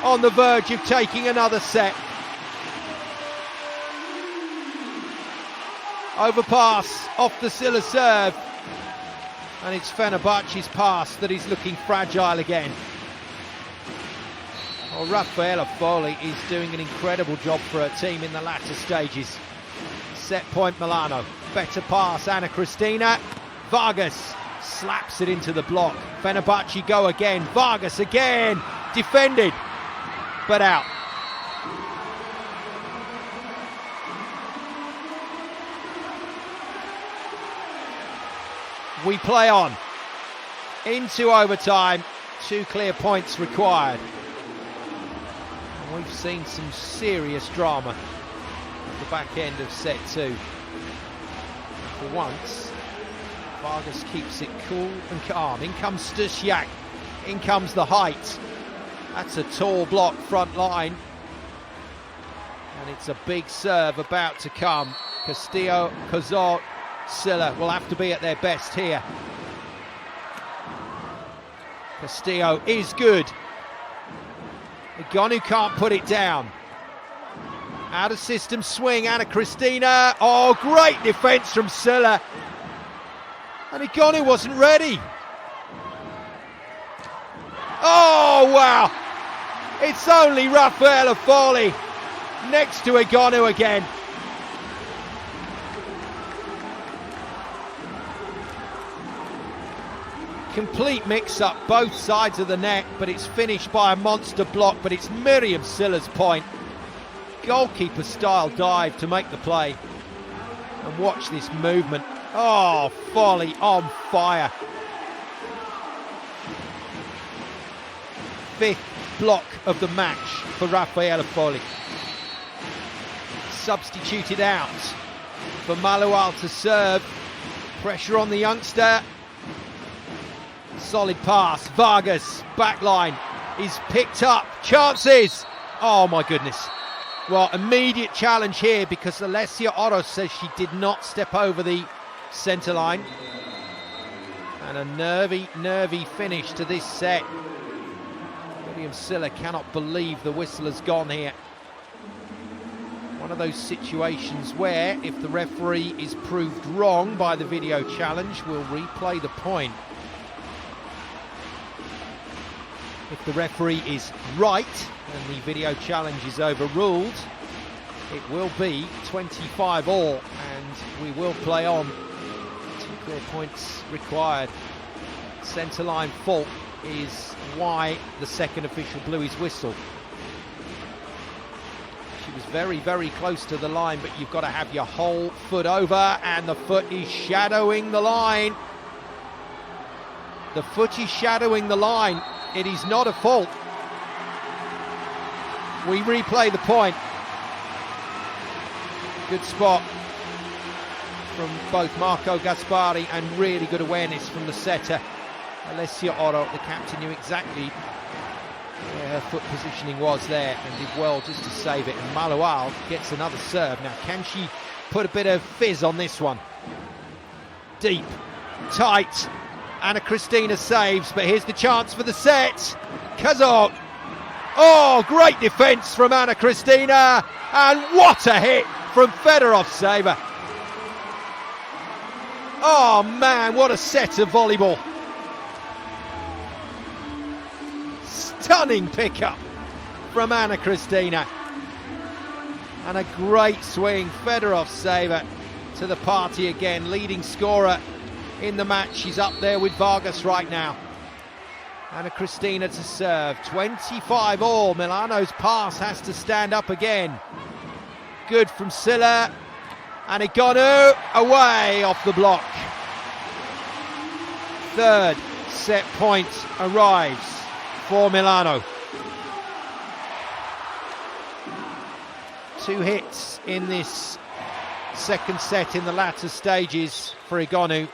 on the verge of taking another set. Overpass off the Silla serve. And it's Fenerbahce's pass that is looking fragile again. Well, Raphaela Folie is doing an incredible job for her team in the latter stages. Set point Milano. Better pass, Ana Cristina. Vargas slaps it into the block. Fenerbahce go again. Vargas again. Defended, but out. We play on into overtime. 2 clear points required. And we've seen some serious drama at the back end of set 2. For once, Vargas keeps it cool and calm. In comes Stusiak. In comes the height. That's a tall block front line. And it's a big serve about to come. Castillo, Cazaute, Silla will have to be at their best here. Castillo is good. Egonu can't put it down. Out of system swing, Ana Cristina. Oh, great defence from Silla. And Egonu wasn't ready. Oh, wow. It's only Raphaela Folie next to Egonu again. Complete mix-up both sides of the net, but it's finished by a monster block, but it's Miriam Silla's point. Goalkeeper-style dive to make the play. And watch this movement. Oh, Folie on fire. 5th block of the match for Raphaela Folie. Substituted out for Malual to serve. Pressure on the youngster. Solid pass. Vargas, backline, is picked up. Chances. Oh my goodness. Well, immediate challenge here because Alessia Oro says she did not step over the centre line. And a nervy finish to this set. William Siller cannot believe the whistle has gone here. One of those situations where if the referee is proved wrong by the video challenge, we'll replay the point. If the referee is right and the video challenge is overruled, it will be 25-all and we will play on. 2 clear points required. Centre line fault is why the second official blew his whistle. She was very close to the line, but you've got to have your whole foot over, and the foot is shadowing the line. The foot is shadowing the line. It is not a fault. We replay the point. Good spot from both Marco Gaspari and really good awareness from the setter. Alessia Oro, the captain, knew exactly where her foot positioning was there and did well just to save it. And Malual gets another serve. Now, can she put a bit of fizz on this one? Deep, tight. Anna Cristina saves, but here's the chance for the set. Cazaute. Oh, great defence from Anna Cristina. And what a hit from Fedorovtseva. Oh, man, what a set of volleyball. Stunning pickup from Anna Cristina. And a great swing. Fedorovtseva to the party again, leading scorer in the match. She's up there with Vargas right now. Anna Cristina to serve. 25-all. Milano's pass has to stand up again. Good from Silla. And Egonu away off the block. 3rd set point arrives for Milano. 2 hits in this second set in the latter stages for Egonu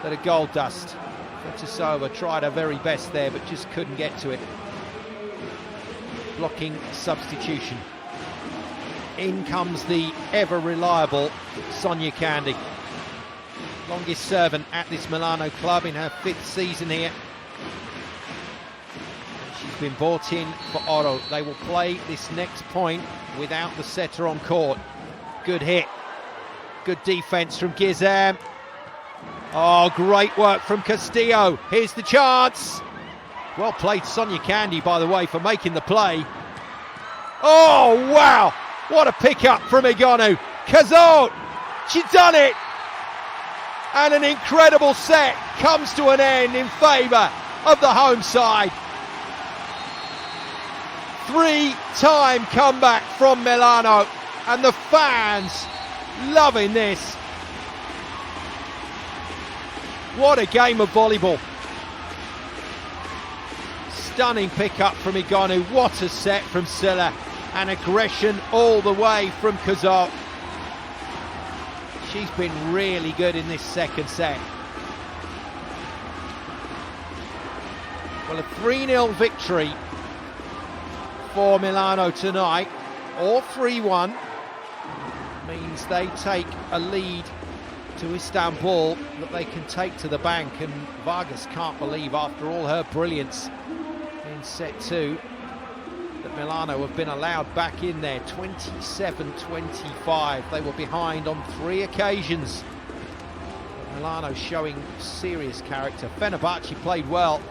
that are gold dust. Fedorovtseva tried her very best there but just couldn't get to it. Blocking substitution. In comes the ever reliable Sonia Candy. Longest servant at this Milano club in her 5th season here. She's been brought in for Oro. They will play this next point without the setter on court. Good hit. Good defence from Gizem. Oh, great work from Castillo. Here's the chance. Well played, Sonia Candy, by the way, for making the play. Oh, wow. What a pick-up from Egonu. Cazaute. She's done it. And an incredible set comes to an end in favour of the home side. 3-time comeback from Milano, and the fans loving this. What a game of volleyball. Stunning pick-up from Egonu. What a set from Silla. And aggression all the way from Cazaute. She's been really good in this second set. Well, a 3-0 victory for Milano tonight, or 3-1, means they take a lead to Istanbul that they can take to the bank, and Vargas can't believe, after all her brilliance in set 2, that Milano have been allowed back in there. 27-25. They were behind on 3 occasions. Milano showing serious character. Fenerbahce played well.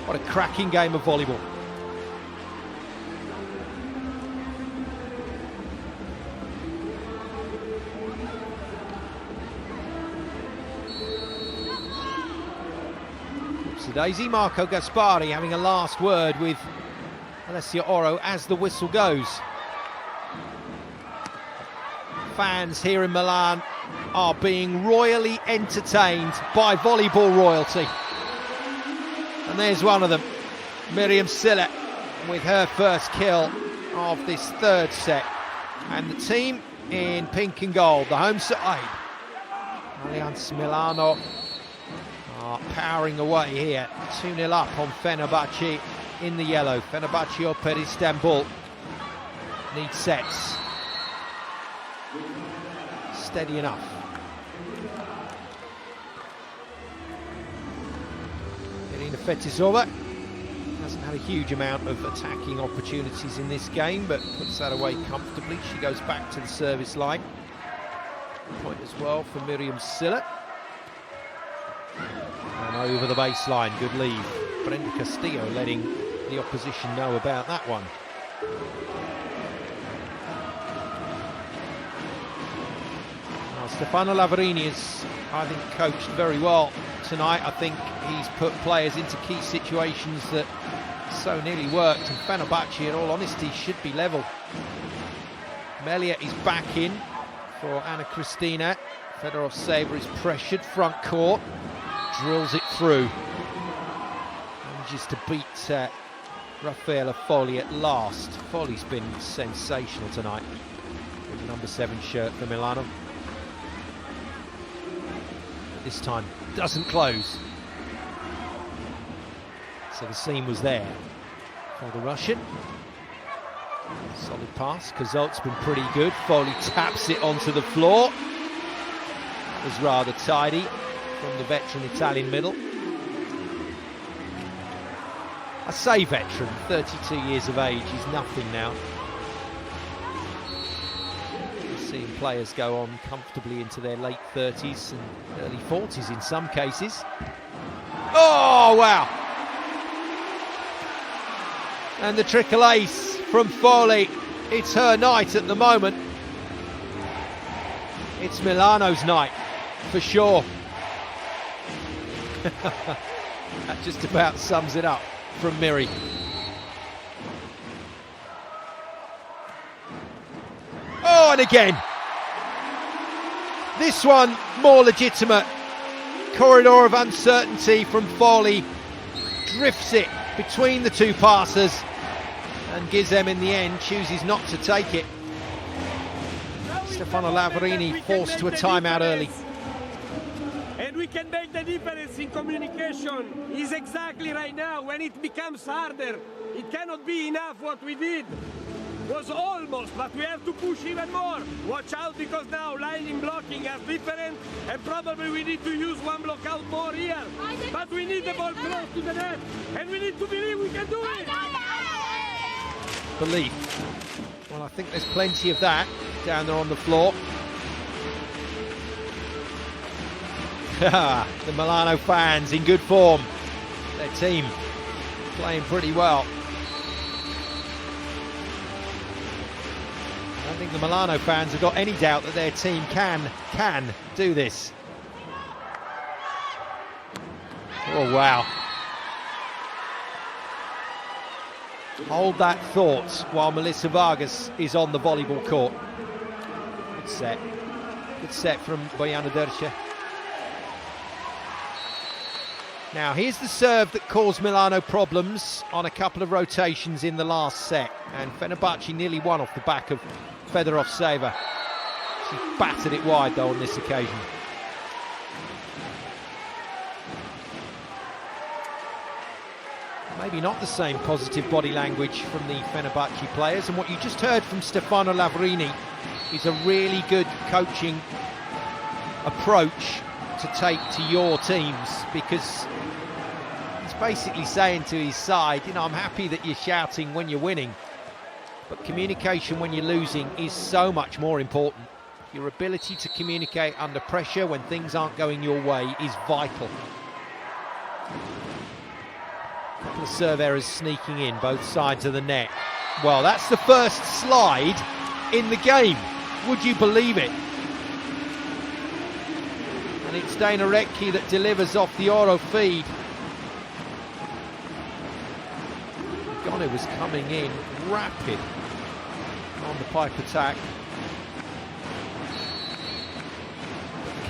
What a cracking game of volleyball. Daisy, Marco Gaspari having a last word with Alessia Oro as the whistle goes. fans here in Milan are being royally entertained by volleyball royalty. And there's one of them, Miriam Silla, with her first kill of this third set. And the team in pink and gold, the home side, Allianz Milano, are powering away here. 2-0 up on Fenerbahçe in the yellow. Fenerbahçe Opet Istanbul need sets. Steady enough. Helena Fedorovtseva hasn't had a huge amount of attacking opportunities in this game, but puts that away comfortably. She goes back to the service line. Point as well for Miriam Silla. And over the baseline, good lead. Brenda Castillo letting the opposition know about that one. Now, Stefano Lavarini is, I think, coached very well tonight. I think he's put players into key situations that so nearly worked, and Fenerbahçe, in all honesty, should be level. Melia is back in for Anna Cristina. Fedorovtseva is pressured, front court, drills it through. Manages to beat Raphaela Folie at last. Folie's been sensational tonight with the number 7 shirt for Milano. But this time doesn't close. So the seam was there for the Russian. Solid pass. Cazaute's been pretty good. Folie taps it onto the floor. That was rather tidy from the veteran Italian middle. I say veteran, 32 years of age, he's nothing now. We're seeing players go on comfortably into their late 30s and early 40s in some cases. Oh, wow! And the triple ace from Folie. It's her night at the moment. It's Milano's night, for sure. That just about sums it up from Miri. Oh, and again. This one more legitimate. Corridor of uncertainty from Folie. Drifts it between the two passers. And Gizem in the end chooses not to take it. Stefano Lavarini forced to a timeout early. And we can make the difference in communication. Is exactly right now when it becomes harder. It cannot be enough what we did. Was almost, but we have to push even more. Watch out, because now lining blocking is different, and probably we need to use one block out more here. But we need the ball close to the net, and we need to believe we can do it. Belief. Well, I think there's plenty of that down there on the floor. The Milano fans in good form. Their team playing pretty well. I don't think the Milano fans have got any doubt that their team can do this. Oh, wow. Hold that thought while Melissa Vargas is on the volleyball court. Good set. Good set from Bojana Derce. Now, here's the serve that caused Milano problems on a couple of rotations in the last set. And Fenerbahçe nearly won off the back of Fedorovtseva. She battered it wide, though, on this occasion. Maybe not the same positive body language from the Fenerbahçe players. And what you just heard from Stefano Lavarini is a really good coaching approach to take to your teams, because he's basically saying to his side, you know, I'm happy that you're shouting when you're winning, but communication when you're losing is so much more important. Your ability to communicate under pressure when things aren't going your way is vital. A couple of serve errors sneaking in both sides of the net. Well, that's the first slide in the game. Would you believe it? And it's Dana Recchi that delivers off the Oro feed. Egonu was coming in rapid on the pipe attack.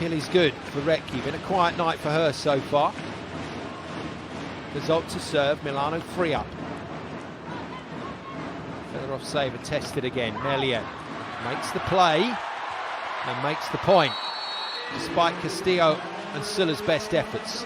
Kill is good for Recchi. Been a quiet night for her so far. Cazaute to serve. Milano free up. Fedorovtseva tested again. Melia makes the play and makes the point, despite Castillo and Silla's best efforts.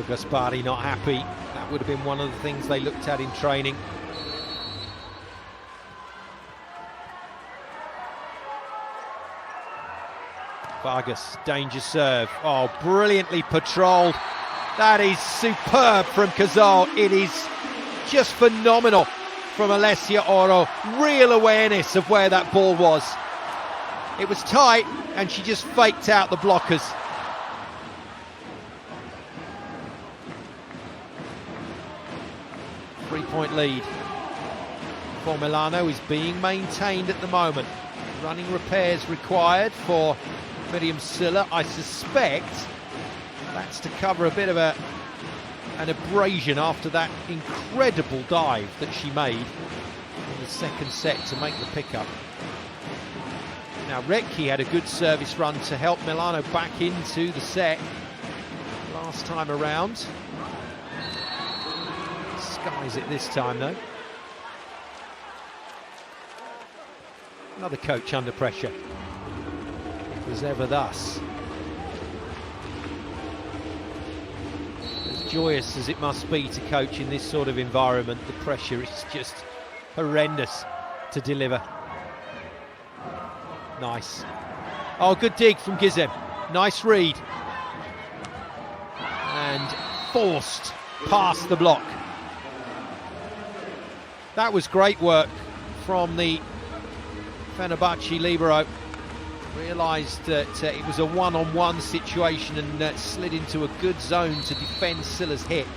Gaspari not happy. That would have been one of the things they looked at in training. Vargas, danger serve. Oh, brilliantly patrolled. That is superb from Cazaute. It is just phenomenal from Alessia Oro. Real awareness of where that ball was. It was tight and she just faked out the blockers. Three-point lead for Milano is being maintained at the moment. Running repairs required for Miriam Silla. I suspect that's to cover a bit of an abrasion after that incredible dive that she made in the second set to make the pickup. Now Recchi had a good service run to help Milano back into the set last time around. Skies it this time though. Another coach under pressure. It was ever thus. As joyous as it must be to coach in this sort of environment, the pressure is just horrendous to deliver. Nice. Oh, good dig from Gizem. Nice read. And forced past the block. That was great work from the Fenerbahce libero. Realised that it was a one-on-one situation and slid into a good zone to defend Silla's hit.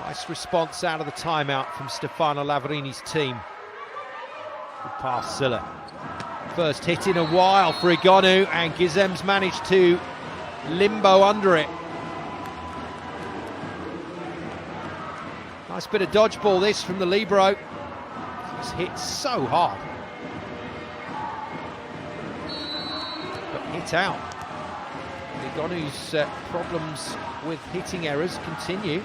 Nice response out of the timeout from Stefano Lavarini's team. Good pass, Silla. First hit in a while for Egonu, and Gizem's managed to limbo under it. Nice bit of dodgeball this from the libero. It's hit so hard. But hit out. Egonu's problems with hitting errors continue.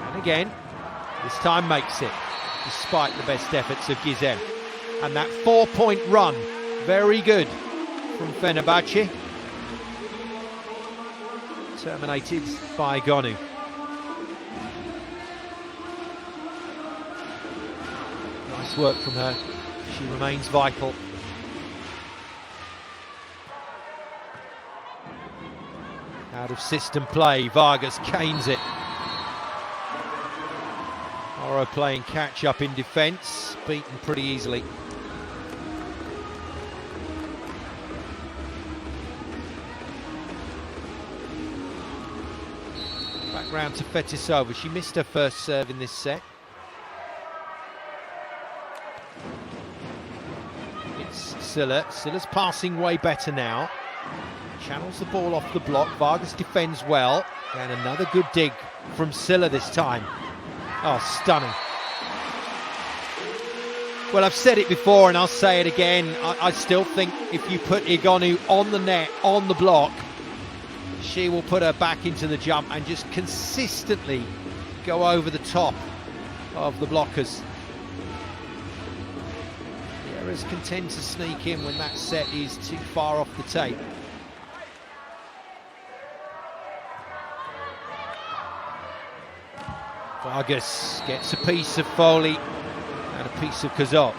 And again, this time makes it, despite the best efforts of Gizem. And that 4-point run, very good from Fenerbahce. Terminated by Egonu. Nice work from her. She remains vital. Out of system play, Vargas canes it. Oro playing catch up in defence, beaten pretty easily. Back round to Fetisova. She missed her first serve in this set. It's Silla. Silla's passing way better now. Channels the ball off the block. Vargas defends well. And another good dig from Silla this time. Oh, stunning. Well, I've said it before and I'll say it again. I still think if you put Egonu on the net, on the block, she will put her back into the jump and just consistently go over the top of the blockers. The errors can tend to sneak in when that set is too far off the tape. Vargas gets a piece of Folie and a piece of Cazaute.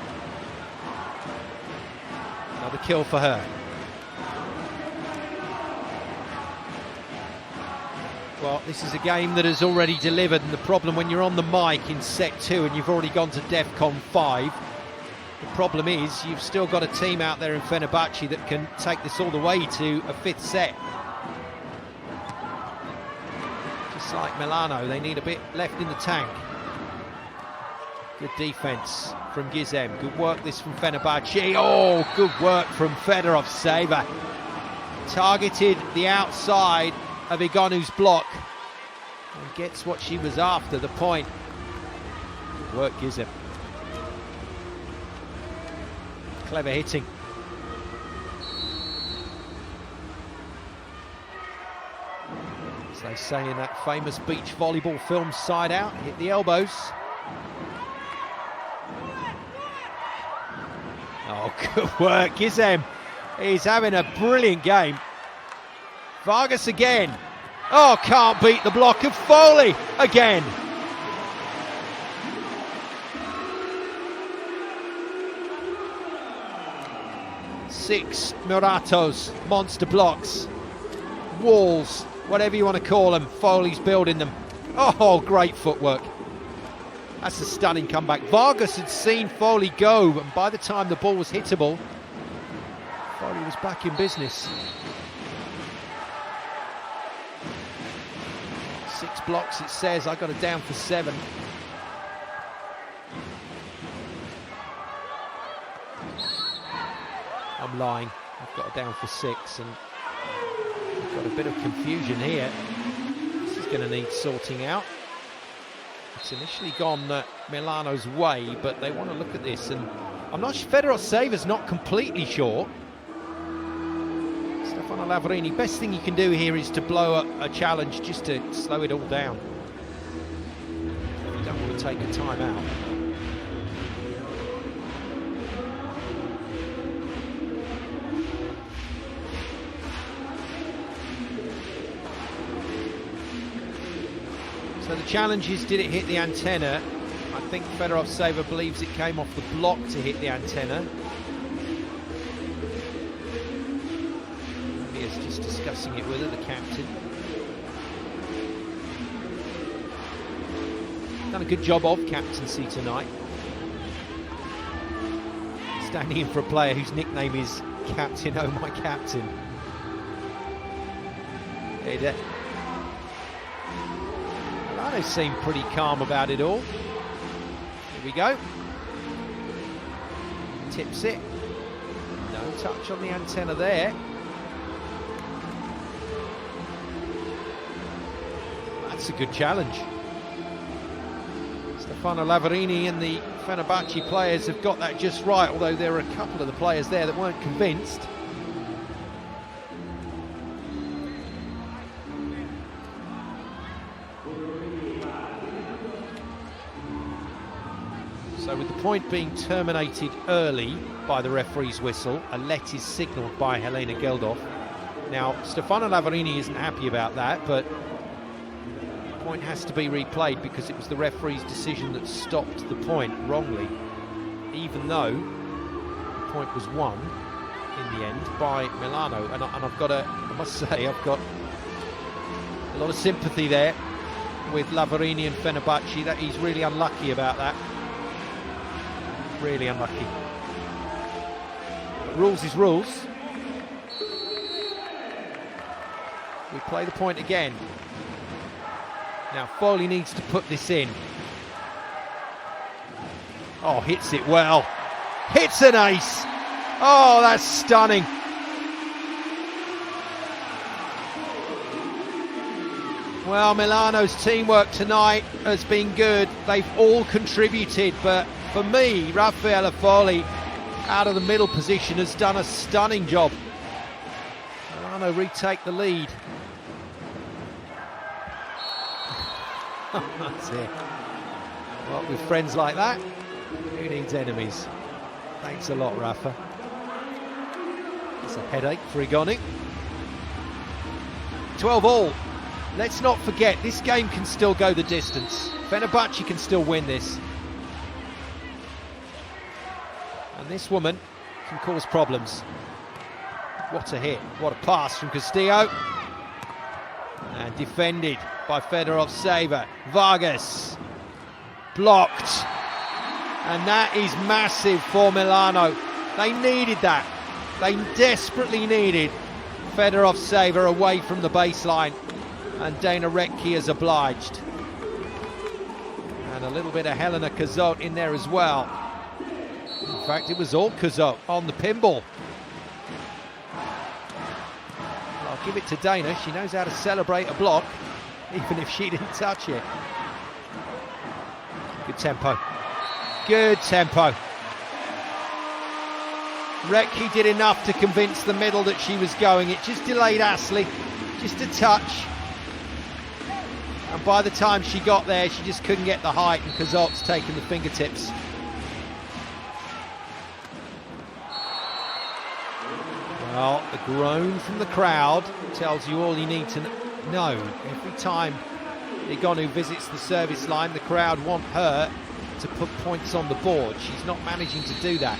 Another kill for her. Well, this is a game that has already delivered, and the problem when you're on the mic in set 2 and you've already gone to DEFCON 5, the problem is you've still got a team out there in Fenerbahce that can take this all the way to a 5th set. Just like Milano, they need a bit left in the tank. Good defense from Gizem. Good work this from Fenerbahçe. Oh, good work from Fedorovtseva. Targeted the outside of Egonu's block and gets what she was after, the point. Good work, Gizem. Clever hitting. As they say in that famous beach volleyball film, side out, hit the elbows. Oh, good work, Gizem. He's having a brilliant game. Vargas again. Oh, can't beat the block of Folie again. Six Muratos, monster blocks, walls, whatever you want to call them. Folie's building them. Oh, great footwork. That's a stunning comeback. Vargas had seen Folie go, and by the time the ball was hittable, Folie was back in business. 6 blocks, it says. I got it down for 7. I'm lying. I've got it down for 6, and I've got a bit of confusion here. This is going to need sorting out. It's initially gone Milano's way, but they want to look at this, and I'm not sure. Fedorovtseva's not completely sure. Stefano Lavarini, best thing you can do here is to blow a challenge just to slow it all down. You don't want to take a time out. So the challenge is, did it hit the antenna? I think Fedorovtseva believes it came off the block to hit the antenna. He is just discussing it with her, the captain. Done a good job of captaincy tonight. Standing in for a player whose nickname is Captain, oh my captain. Milano seemed pretty calm about it all. Here we go. Tips it. No touch on the antenna there. That's a good challenge. Stefano Lavarini and the Fenerbahce players have got that just right, although there are a couple of the players there that weren't convinced. So with the point being terminated early by the referee's whistle, a let is signalled by Helena Cazaute. Now, Stefano Lavarini isn't happy about that, but the point has to be replayed because it was the referee's decision that stopped the point wrongly, even though the point was won in the end by Milano. And I've got I must say, I've got a lot of sympathy there with Lavarini and Fenerbahce. That he's really unlucky about that. Really unlucky. But rules is rules. We play the point again. Now Folie needs to put this in. Oh, hits it well. Hits an ace. Oh, that's stunning. Well, Milano's teamwork tonight has been good. They've all contributed, but for me, Raphaela Folie, out of the middle position, has done a stunning job. Milano retake the lead. That's it. Well, with friends like that, who needs enemies? Thanks a lot, Rafa. It's a headache for Egonu. 12 all. Let's not forget, this game can still go the distance. Fenerbahce can still win this. And this woman can cause problems. What a hit, what a pass from Castillo. And defended by Fedorovtseva. Vargas blocked. And that is massive for Milano. They needed that. They desperately needed Fedorovtseva away from the baseline. And Dana Retke is obliged. And a little bit of Helena Cazaute in there as well. In fact, it was all Cazaute on the pinball. I'll give it to Dana. She knows how to celebrate a block, even if she didn't touch it. Good tempo. Good tempo. Rekhi did enough to convince the middle that she was going. It just delayed Asli, just a touch. And by the time she got there, she just couldn't get the height, and Cazaute's taken the fingertips. Well, the groan from the crowd tells you all you need to know. Every time Egonu visits the service line, the crowd want her to put points on the board. She's not managing to do that.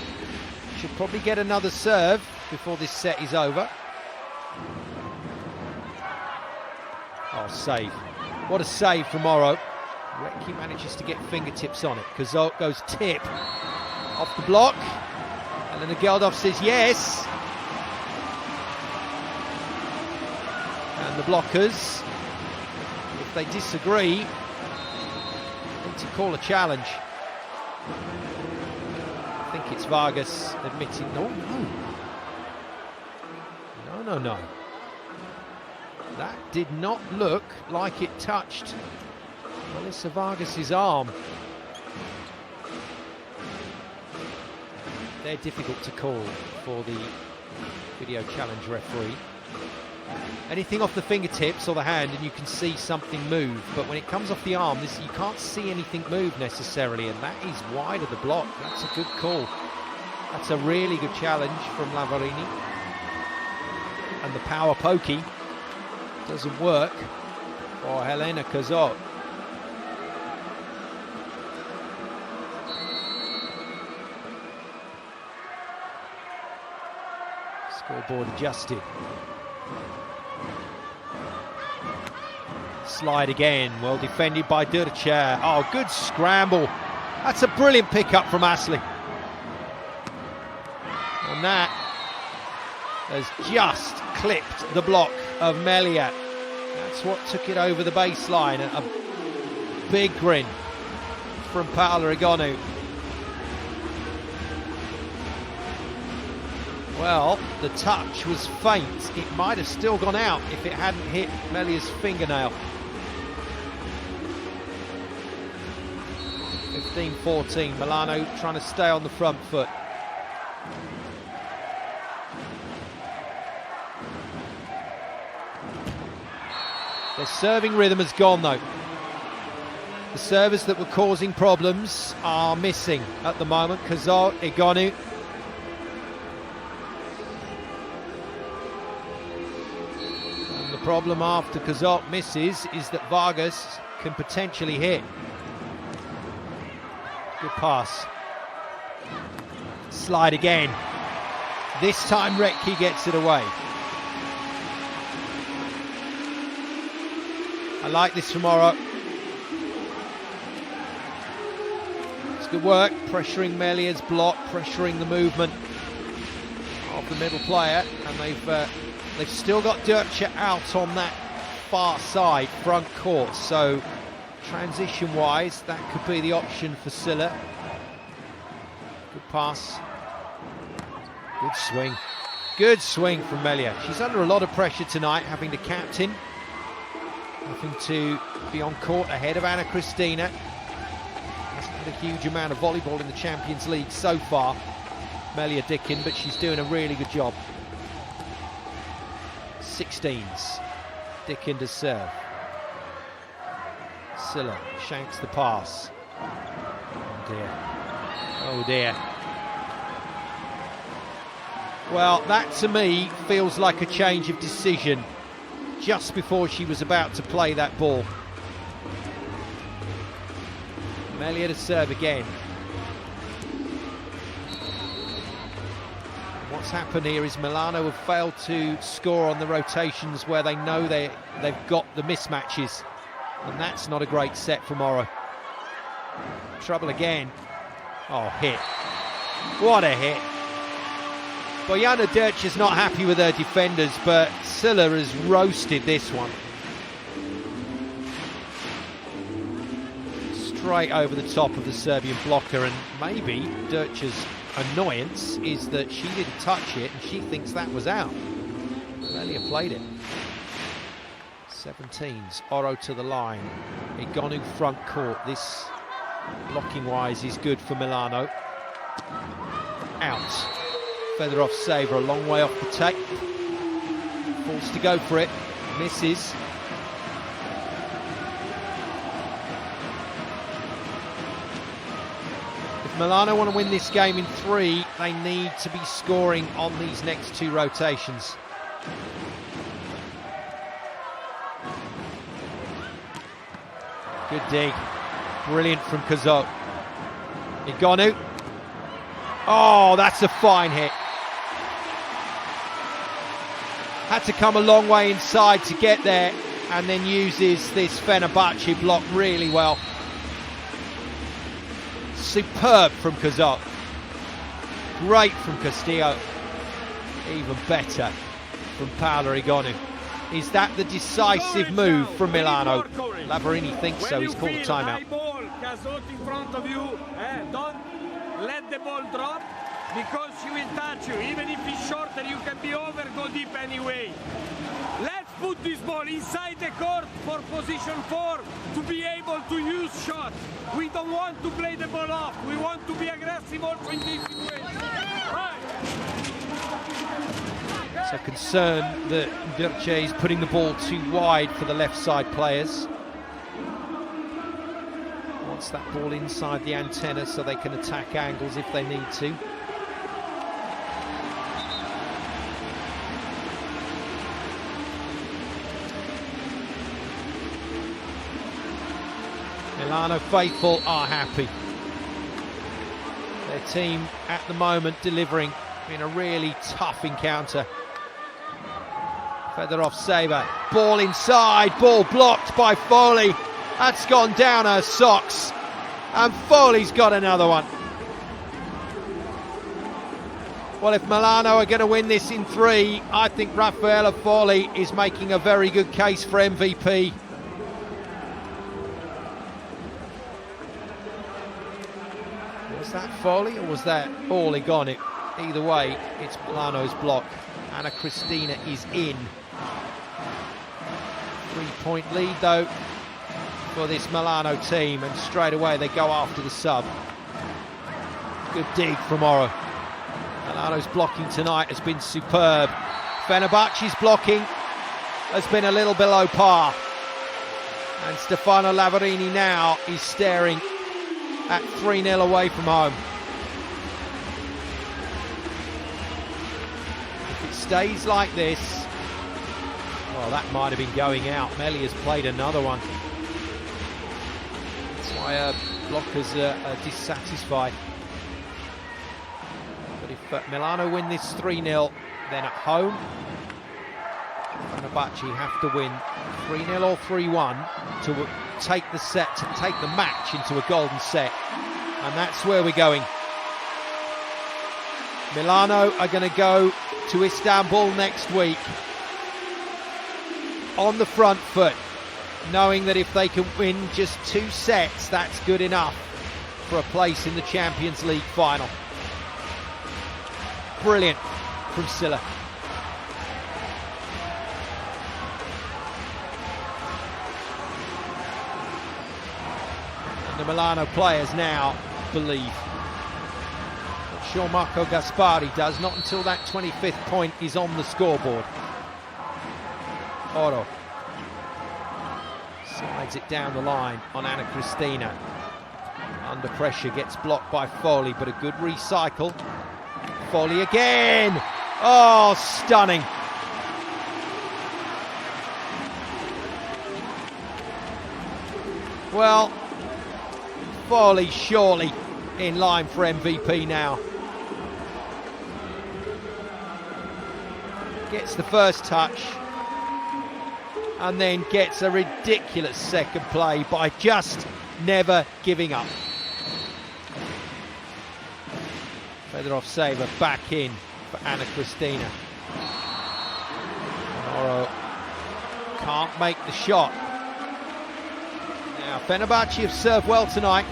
She'll probably get another serve before this set is over. Oh, save. What a save from Oro. Rekhi manages to get fingertips on it. Cazaute goes tip off the block. And then Geldov says yes. And the blockers, if they disagree, need to call a challenge. I think it's Vargas admitting, no. That did not look like it touched Melissa Vargas's arm. They're difficult to call for the video challenge referee. Anything off the fingertips or the hand and you can see something move, but when it comes off the arm, you can't see anything move necessarily, and that is wide of the block. That's a good call. That's a really good challenge from Lavarini. And the power pokey doesn't work for Helena Cazaute. Scoreboard adjusted. Slide again, well defended by Durcha. Oh, good scramble. That's a brilliant pickup from Asli. And that has just clipped the block of Melia. That's what took it over the baseline. A big grin from Paola Egonu. Well, the touch was faint. It might have still gone out if it hadn't hit Melia's fingernail. 15-14, Milano trying to stay on the front foot. Their serving rhythm has gone though. The servers that were causing problems are missing at the moment. Cazaute, Egonu. And the problem after Cazaute misses is that Vargas can potentially hit. Good pass. Slide again. This time Rekhi gets it away. I like this from Oro. It's good work, pressuring Melia's block, pressuring the movement of the middle player, and they've still got Durcha out on that far side, front court, so transition-wise, that could be the option for Silla. Good pass. Good swing. Good swing from Melia. She's under a lot of pressure tonight, having to captain, having to be on court ahead of Anna Cristina. Hasn't had a huge amount of volleyball in the Champions League so far, Melia Dickin, but she's doing a really good job. 16s. Dickin to serve. Silla shanks the pass. Oh dear. Oh dear. Well, that to me feels like a change of decision just before she was about to play that ball. Melia to serve again. What's happened here is Milano have failed to score on the rotations where they know they've got the mismatches. And that's not a great set from Oro. Trouble again. Oh, hit. What a hit. Bojana Durcha's not happy with her defenders, but Silla has roasted this one. straight over the top of the Serbian blocker, and maybe Dirce's annoyance is that she didn't touch it and she thinks that was out. Melia played it. 17s, Oro to the line. Egonu front court. This, blocking-wise, is good for Milano. Out. Fedorovtseva a long way off the tape. Forced to go for it. Misses. If Milano want to win this game in 3, they need to be scoring on these next 2 rotations. Good dig. Brilliant from Cazaute. Egonu. Oh, that's a fine hit. Had to come a long way inside to get there, and then uses this Fenerbahce block really well. Superb from Cazaute. Great from Castillo. Even better from Paola Egonu. Is that the decisive move from Milano? Lavarini thinks so. He's called a timeout. Cazaute in front of you, don't let the ball drop, because she will touch you. Even if it's shorter, you can be over, go deep anyway. Let's put this ball inside the court for position 4 to be able to use shots. We don't want to play the ball off. We want to be aggressive also in this situation. So concerned that Dirce is putting the ball too wide for the left side players. Wants that ball inside the antenna so they can attack angles if they need to. Milano faithful are happy. Their team at the moment delivering in a really tough encounter. Fedorovtseva, ball inside, ball blocked by Folie. That's gone down her socks, and Folie's got another one. Well, if Milano are going to win this in 3, I think Raphaela Folie is making a very good case for MVP. Was that Folie or was that all Egonu? Either way, it's Milano's block. Anna Cristina is in. 3-point lead though for this Milano team, and straight away they go after the sub. Good dig from Oro. Milano's blocking tonight has been superb. Fenerbahce's blocking has been a little below par, and Stefano Lavarini now is staring at 3-0 away from home. If it stays like this, well, that might have been going out. Melia's played another one. That's why her blockers are dissatisfied. But if Milano win this 3-0, then at home, Fenerbahce have to win 3-0 or 3-1 to take the set, to take the match into a golden set. And that's where we're going. Milano are going to go to Istanbul next week on the front foot, knowing that if they can win just 2 sets, that's good enough for a place in the Champions League final. Brilliant from Silla. And the Milano players now believe. What sure Marco Gaspari does not until that 25th point is on the scoreboard. Oro slides it down the line on Anna Cristina. Under pressure, gets blocked by Folie, but a good recycle. Folie again! Oh, stunning. Well, Folie surely in line for MVP now. Gets the first touch, and then gets a ridiculous second play by just never giving up. Fedorovtseva back in for Anna Cristina. Oro can't make the shot. Now, Fenerbahçe have served well tonight.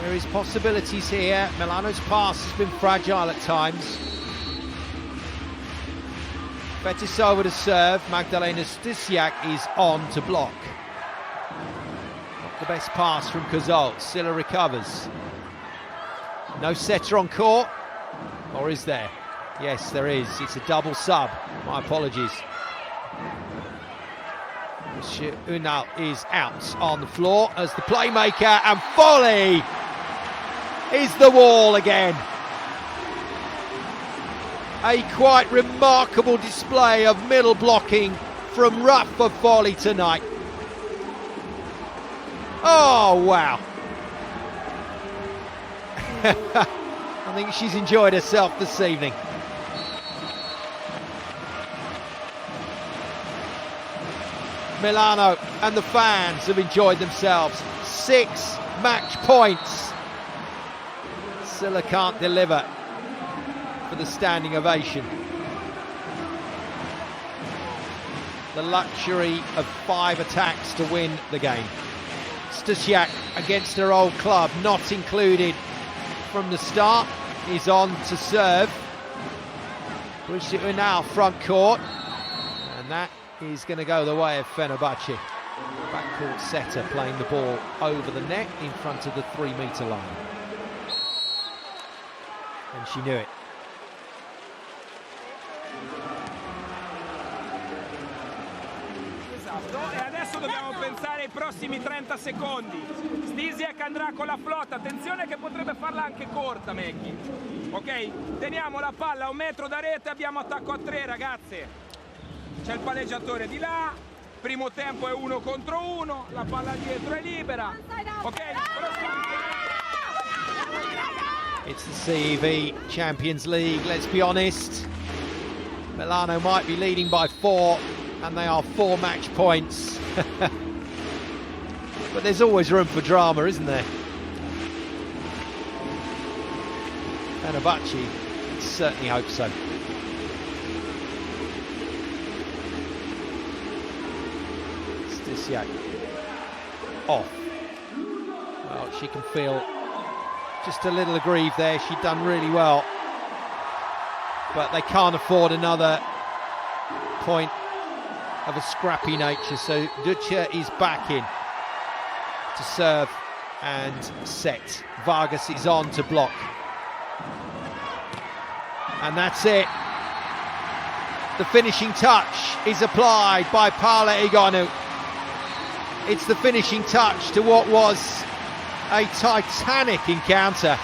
There is possibilities here. Milano's pass has been fragile at times. Fetisova to serve. Magdalena Stysiak is on to block. Not the best pass from Cazaute. Silla recovers. No setter on court. Or is there? Yes, there is. It's a double sub. My apologies. Monsieur Unal is out on the floor as the playmaker, and Folie is the wall again. A quite remarkable display of middle blocking from Raphaela Folie tonight. Oh, wow. I think she's enjoyed herself this evening. Milano and the fans have enjoyed themselves. 6 match points. Silla can't deliver for the standing ovation. The luxury of 5 attacks to win the game. Stysiak against her old club, not included from the start, is on to serve. Brigitte Unal front court, and that is going to go the way of Fenerbahçe. Backcourt setter playing the ball over the net in front of the 3-metre line. And she knew it. Esatto, e adesso dobbiamo pensare ai prossimi 30 secondi. Stysiak andrà con la flotta, attenzione che potrebbe farla anche corta, Meghi. Ok? Teniamo la palla a 1 metro da rete, abbiamo attacco a 3, ragazze. C'è il palleggiatore di là, primo tempo è 1 contro 1, la palla dietro è libera. Ok? It's the CEV Champions League, let's be honest. Milano might be leading by 4, and they are 4 match points. But there's always room for drama, isn't there? Fenerbahçe certainly hope so. Stysiak off. Well, she can feel just a little aggrieved there. She'd done really well, but they can't afford another point of a scrappy nature. So Duce is back in to serve and set. Vargas is on to block, and that's it. The finishing touch is applied by Paola Egonu. It's the finishing touch to what was a titanic encounter,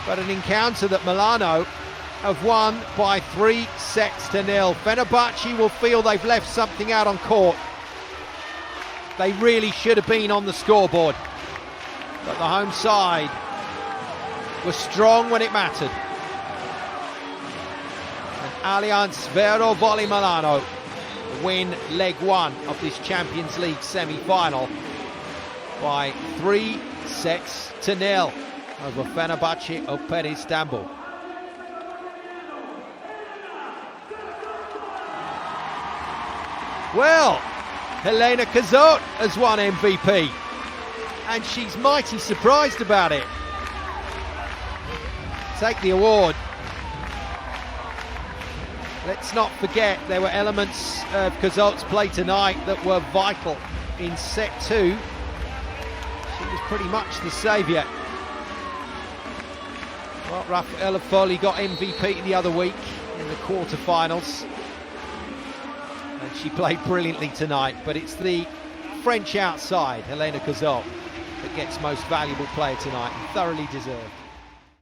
but an encounter that Milano have won by 3-0. Fenerbahçe will feel they've left something out on court. They really should have been on the scoreboard, but the home side was strong when it mattered. And Allianz Vero Volley Milano win leg 1 of this Champions League semi-final by 3-0 over Fenerbahçe Opet Istanbul. Well, Helena Cazaute has won MVP, and she's mighty surprised about it. Take the award. Let's not forget there were elements of Cazaute's play tonight that were vital in set 2. She was pretty much the saviour. Well, Raphaela Folie got MVP the other week in the quarter-finals, and she played brilliantly tonight, but it's the French outside, Helena Cazaute, that gets most valuable player tonight, and thoroughly deserved.